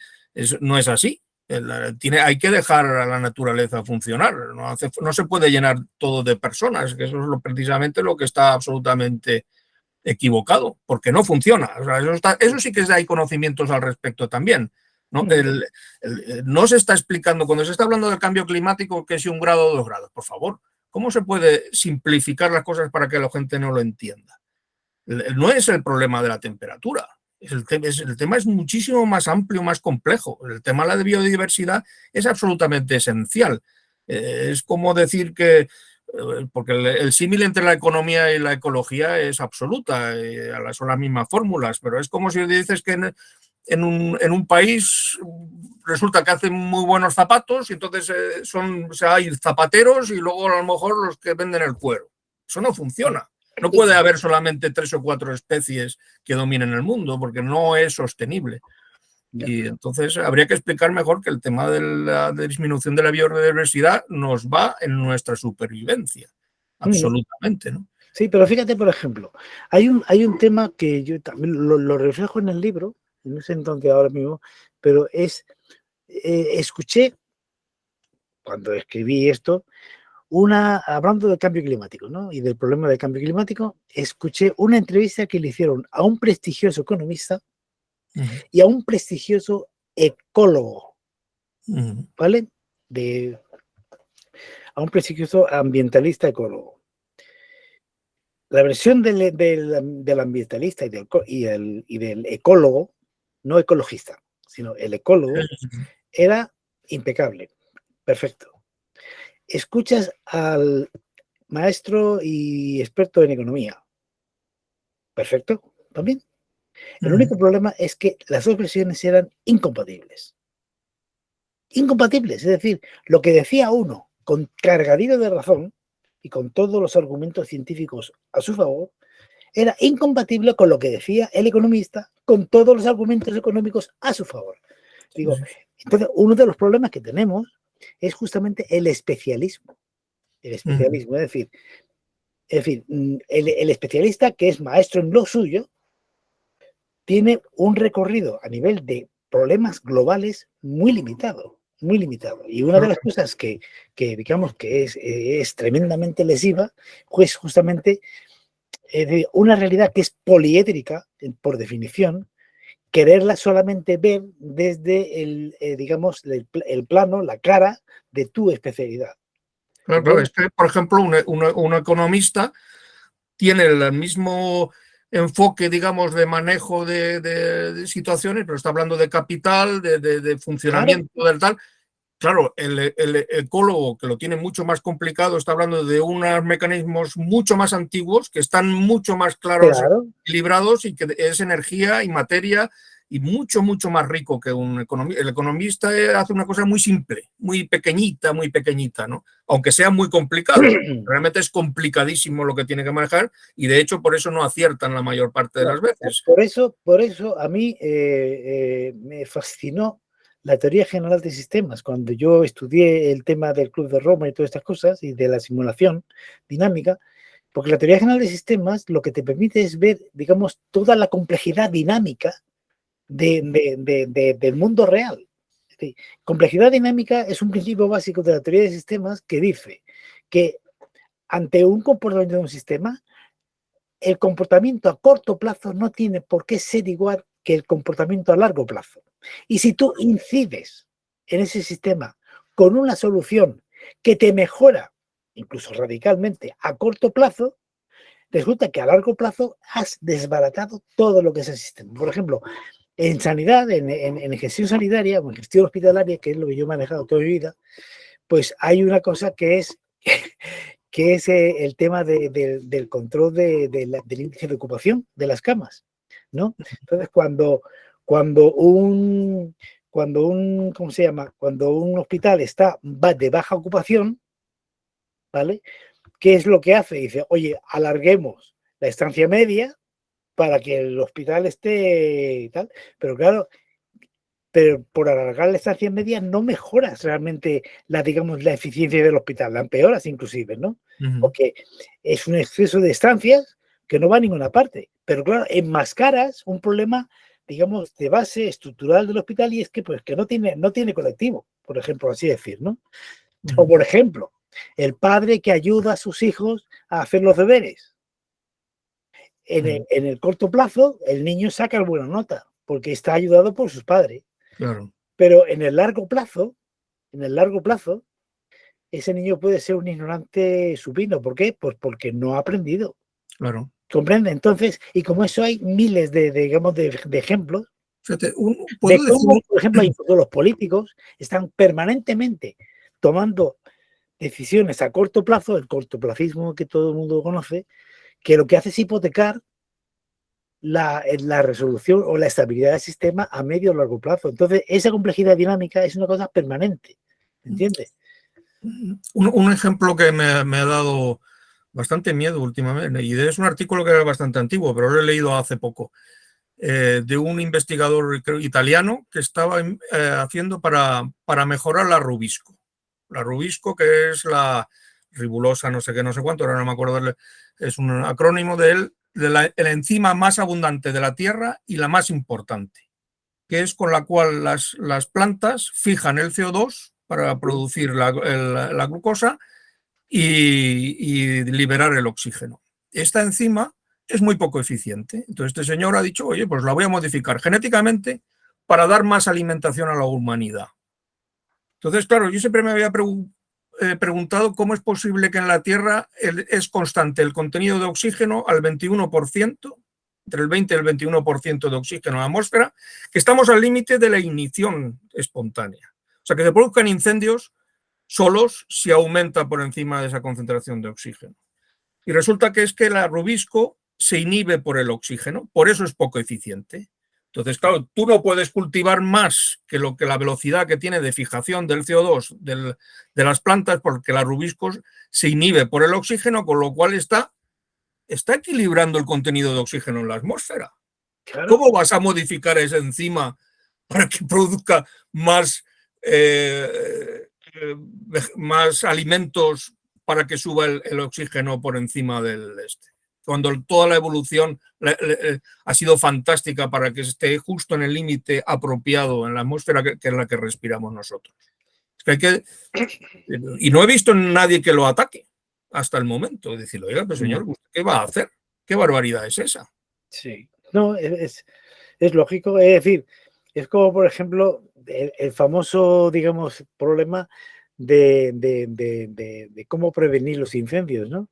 [SPEAKER 5] no es así. Hay que dejar a la naturaleza funcionar, no se puede llenar todo de personas, que eso es precisamente lo que está absolutamente equivocado, porque no funciona. O sea, eso sí que hay conocimientos al respecto también. ¿No? No se está explicando, cuando se está hablando del cambio climático, que es 1 grado o 2 grados, por favor, ¿cómo se puede simplificar las cosas para que la gente no lo entienda? No es el problema de la temperatura. El tema es muchísimo más amplio, más complejo. El tema de la biodiversidad es absolutamente esencial. Es como decir que, porque el símil entre la economía y la ecología es absoluta, son las mismas fórmulas, pero es como si dices que en un país resulta que hacen muy buenos zapatos y entonces hay zapateros y luego a lo mejor los que venden el cuero. Eso no funciona. No puede haber solamente 3 o 4 especies que dominen el mundo porque no es sostenible. Y entonces habría que explicar mejor que el tema de la disminución de la biodiversidad nos va en nuestra supervivencia. Absolutamente, ¿no?
[SPEAKER 2] Sí, pero fíjate, por ejemplo, hay un tema que yo también lo reflejo en el libro, no sé en dónde ahora mismo, pero escuché, cuando escribí esto, hablando del cambio climático, ¿no? Y del problema del cambio climático, escuché una entrevista que le hicieron a un prestigioso economista y a un prestigioso ecólogo, ¿vale? A un prestigioso ambientalista ecólogo. La versión del ambientalista y del ecólogo, no ecologista, sino el ecólogo, era impecable, perfecto. Escuchas al maestro y experto en economía, perfecto, también. El único problema es que las dos versiones eran incompatibles. Incompatibles, es decir, lo que decía uno con cargadillo de razón y con todos los argumentos científicos a su favor, era incompatible con lo que decía el economista con todos los argumentos económicos a su favor. Digo, entonces, uno de los problemas que tenemos es justamente el especialismo. El especialismo, es decir, el especialista que es maestro en lo suyo tiene un recorrido a nivel de problemas globales muy limitado, muy limitado. Y una de las cosas que digamos que es tremendamente lesiva, pues justamente una realidad que es poliédrica, por definición, quererla solamente ver desde digamos, el plano, la cara de tu especialidad.
[SPEAKER 5] Claro, es que, por ejemplo, un economista tiene el mismo enfoque, digamos, de manejo de situaciones, pero está hablando de capital, de funcionamiento, claro, del tal. Claro, el ecólogo, que lo tiene mucho más complicado, está hablando de unos mecanismos mucho más antiguos, que están mucho más claros, claro, equilibrados, y que es energía y materia, y mucho, mucho más rico que un economista. El economista hace una cosa muy simple, muy pequeñita, ¿no? Aunque sea muy complicado. Realmente es complicadísimo lo que tiene que manejar, y de hecho por eso no aciertan la mayor parte de las veces.
[SPEAKER 2] Por eso a mí me fascinó la teoría general de sistemas. Cuando yo estudié el tema del Club de Roma y todas estas cosas, y de la simulación dinámica, porque la teoría general de sistemas lo que te permite es ver, digamos, toda la complejidad dinámica del mundo real. Es decir, complejidad dinámica es un principio básico de la teoría de sistemas que dice que ante un comportamiento de un sistema, el comportamiento a corto plazo no tiene por qué ser igual que el comportamiento a largo plazo. Y si tú incides en ese sistema con una solución que te mejora, incluso radicalmente, a corto plazo, resulta que a largo plazo has desbaratado todo lo que es el sistema. Por ejemplo, en sanidad, en gestión sanitaria o en gestión hospitalaria, que es lo que yo he manejado toda mi vida, pues hay una cosa que es el tema del control del índice de ocupación de las camas, ¿no? Entonces, cuando un hospital va de baja ocupación, ¿vale? ¿Qué es lo que hace? Dice, oye, alarguemos la estancia media para que el hospital esté y tal. Pero claro, por alargar la estancia media no mejoras realmente la eficiencia del hospital, la empeoras inclusive, ¿no? Porque es un exceso de estancias que no va a ninguna parte. Pero claro, enmascaras un problema, digamos, de base estructural del hospital, y es que, pues, que no tiene colectivo, por ejemplo, así decir, ¿no? O, por ejemplo, el padre que ayuda a sus hijos a hacer los deberes. En el corto plazo, el niño saca buena nota porque está ayudado por sus padres.
[SPEAKER 5] Claro.
[SPEAKER 2] Pero en el largo plazo, ese niño puede ser un ignorante supino. ¿Por qué? Pues porque no ha aprendido.
[SPEAKER 5] Claro.
[SPEAKER 2] ¿Comprende? Entonces, y como eso hay miles de ejemplos.
[SPEAKER 5] Fíjate,
[SPEAKER 2] de cómo, por ejemplo, los políticos están permanentemente tomando decisiones a corto plazo, el cortoplacismo que todo el mundo conoce, que lo que hace es hipotecar la resolución o la estabilidad del sistema a medio o largo plazo. Entonces, esa complejidad dinámica es una cosa permanente, ¿entiendes?
[SPEAKER 5] Un ejemplo que me ha dado bastante miedo últimamente, y es un artículo que era bastante antiguo, pero lo he leído hace poco, de un investigador italiano que estaba haciendo para mejorar la Rubisco. La Rubisco, que es la ribulosa, no sé qué, no sé cuánto, ahora no me acuerdo, es un acrónimo de la enzima más abundante de la Tierra y la más importante, que es con la cual las plantas fijan el CO2 para producir la glucosa y liberar el oxígeno. Esta enzima es muy poco eficiente. Entonces este señor ha dicho, oye, pues la voy a modificar genéticamente para dar más alimentación a la humanidad. Entonces, claro, yo siempre me había preguntado cómo es posible que en la Tierra es constante el contenido de oxígeno al 21%, entre el 20 y el 21% de oxígeno en la atmósfera, que estamos al límite de la ignición espontánea. O sea, que se produzcan incendios solos si aumenta por encima de esa concentración de oxígeno. Y resulta que es que la rubisco se inhibe por el oxígeno, por eso es poco eficiente. Entonces, claro, tú no puedes cultivar más que la velocidad que tiene de fijación del CO2 de las plantas, porque la rubisco se inhibe por el oxígeno, con lo cual está equilibrando el contenido de oxígeno en la atmósfera. Claro. ¿Cómo vas a modificar esa enzima para que produzca más alimentos para que suba el oxígeno por encima del cuando toda la evolución ha sido fantástica para que esté justo en el límite apropiado en la atmósfera que es la que respiramos nosotros? Es que y no he visto a nadie que lo ataque hasta el momento. Decirlo, oiga, pero señor, ¿qué va a hacer? ¿Qué barbaridad es esa?
[SPEAKER 2] Sí, no, es lógico. Es decir, es como, por ejemplo, el famoso, digamos, problema de cómo prevenir los incendios, ¿no?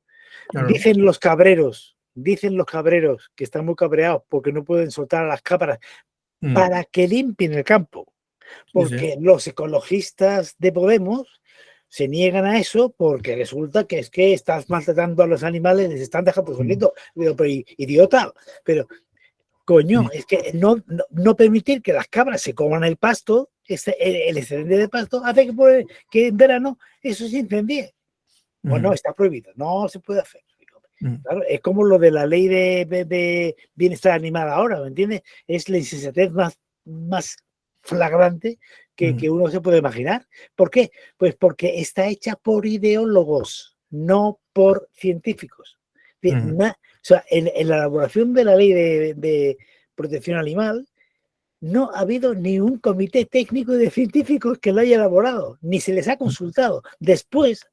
[SPEAKER 2] Claro. Dicen los cabreros que están muy cabreados porque no pueden soltar a las cámaras para que limpien el campo. Porque los ecologistas de Podemos se niegan a eso porque resulta que es que estás maltratando a los animales, les están dejando solitos. Digo, pero idiota, pero coño, es que no permitir que las cabras se coman el pasto, el excedente de pasto, hace que en verano eso se incendie. Bueno, está prohibido, no se puede hacer. Claro, es como lo de la ley de bienestar animal ahora, ¿me entiendes? Es la insensatez más flagrante que uno se puede imaginar. ¿Por qué? Pues porque está hecha por ideólogos, no por científicos. O sea, en la elaboración de la ley de protección animal no ha habido ni un comité técnico de científicos que lo haya elaborado, ni se les ha consultado. Después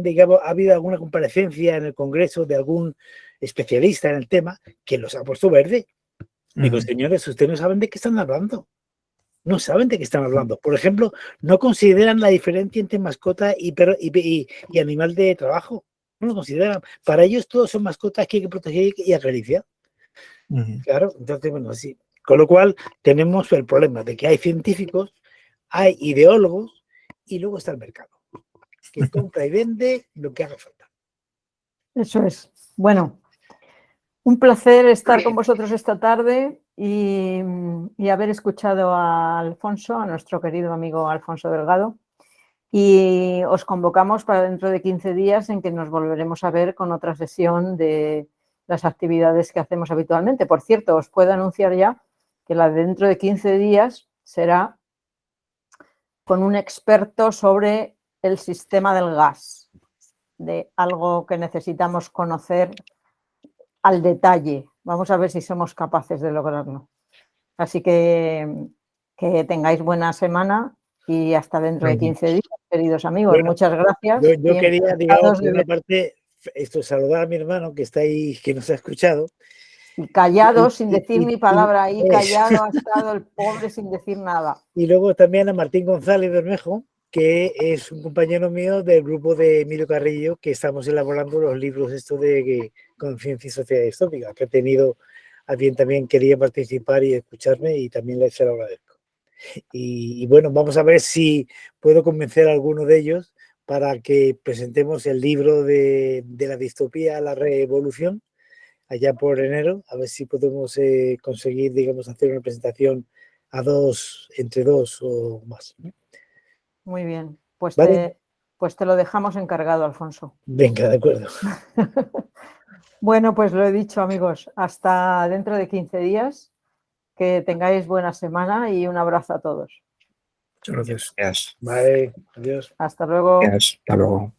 [SPEAKER 2] digamos, ha habido alguna comparecencia en el Congreso de algún especialista en el tema que los ha puesto verde. Digo, señores, ustedes no saben de qué están hablando. No saben de qué están hablando. Por ejemplo, no consideran la diferencia entre mascota y animal de trabajo. No lo consideran. Para ellos todos son mascotas que hay que proteger y acariciar. Claro, entonces, bueno, así. Con lo cual, tenemos el problema de que hay científicos, hay ideólogos y luego está el mercado, que compra y vende lo que haga falta.
[SPEAKER 1] Eso es. Bueno, un placer estar con vosotros esta tarde y haber escuchado a Alfonso, a nuestro querido amigo Alfonso Delgado. Y os convocamos para dentro de 15 días en que nos volveremos a ver con otra sesión de las actividades que hacemos habitualmente. Por cierto, os puedo anunciar ya que la de dentro de 15 días será con un experto sobre el sistema del gas, de algo que necesitamos conocer al detalle. Vamos a ver si somos capaces de lograrlo. Así que tengáis buena semana y hasta dentro de 15 días, queridos amigos. Bueno, muchas gracias.
[SPEAKER 2] Yo quería, digamos, de una parte, saludar a mi hermano que está ahí, que nos ha escuchado.
[SPEAKER 1] Y callado, sin decir ni palabra ahí, callado ha estado el pobre sin decir nada.
[SPEAKER 2] Y luego también a Martín González Bermejo, que es un compañero mío del grupo de Emilio Carrillo, que estamos elaborando los libros estos de Conciencia y Sociedad Distópica, que ha tenido a bien también quería participar y escucharme y también se lo agradezco. Y bueno, vamos a ver si puedo convencer a alguno de ellos para que presentemos el libro de la distopía a la revolución allá por enero, a ver si podemos conseguir, digamos, hacer una presentación entre dos o más.
[SPEAKER 1] Muy bien, pues,
[SPEAKER 2] ¿vale?
[SPEAKER 1] te lo dejamos encargado, Alfonso.
[SPEAKER 2] Venga, de acuerdo.
[SPEAKER 1] Bueno, pues lo he dicho, amigos, hasta dentro de 15 días, que tengáis buena semana y un abrazo a todos.
[SPEAKER 5] Muchas gracias.
[SPEAKER 2] Vale, adiós.
[SPEAKER 1] Hasta luego.
[SPEAKER 3] Hasta luego.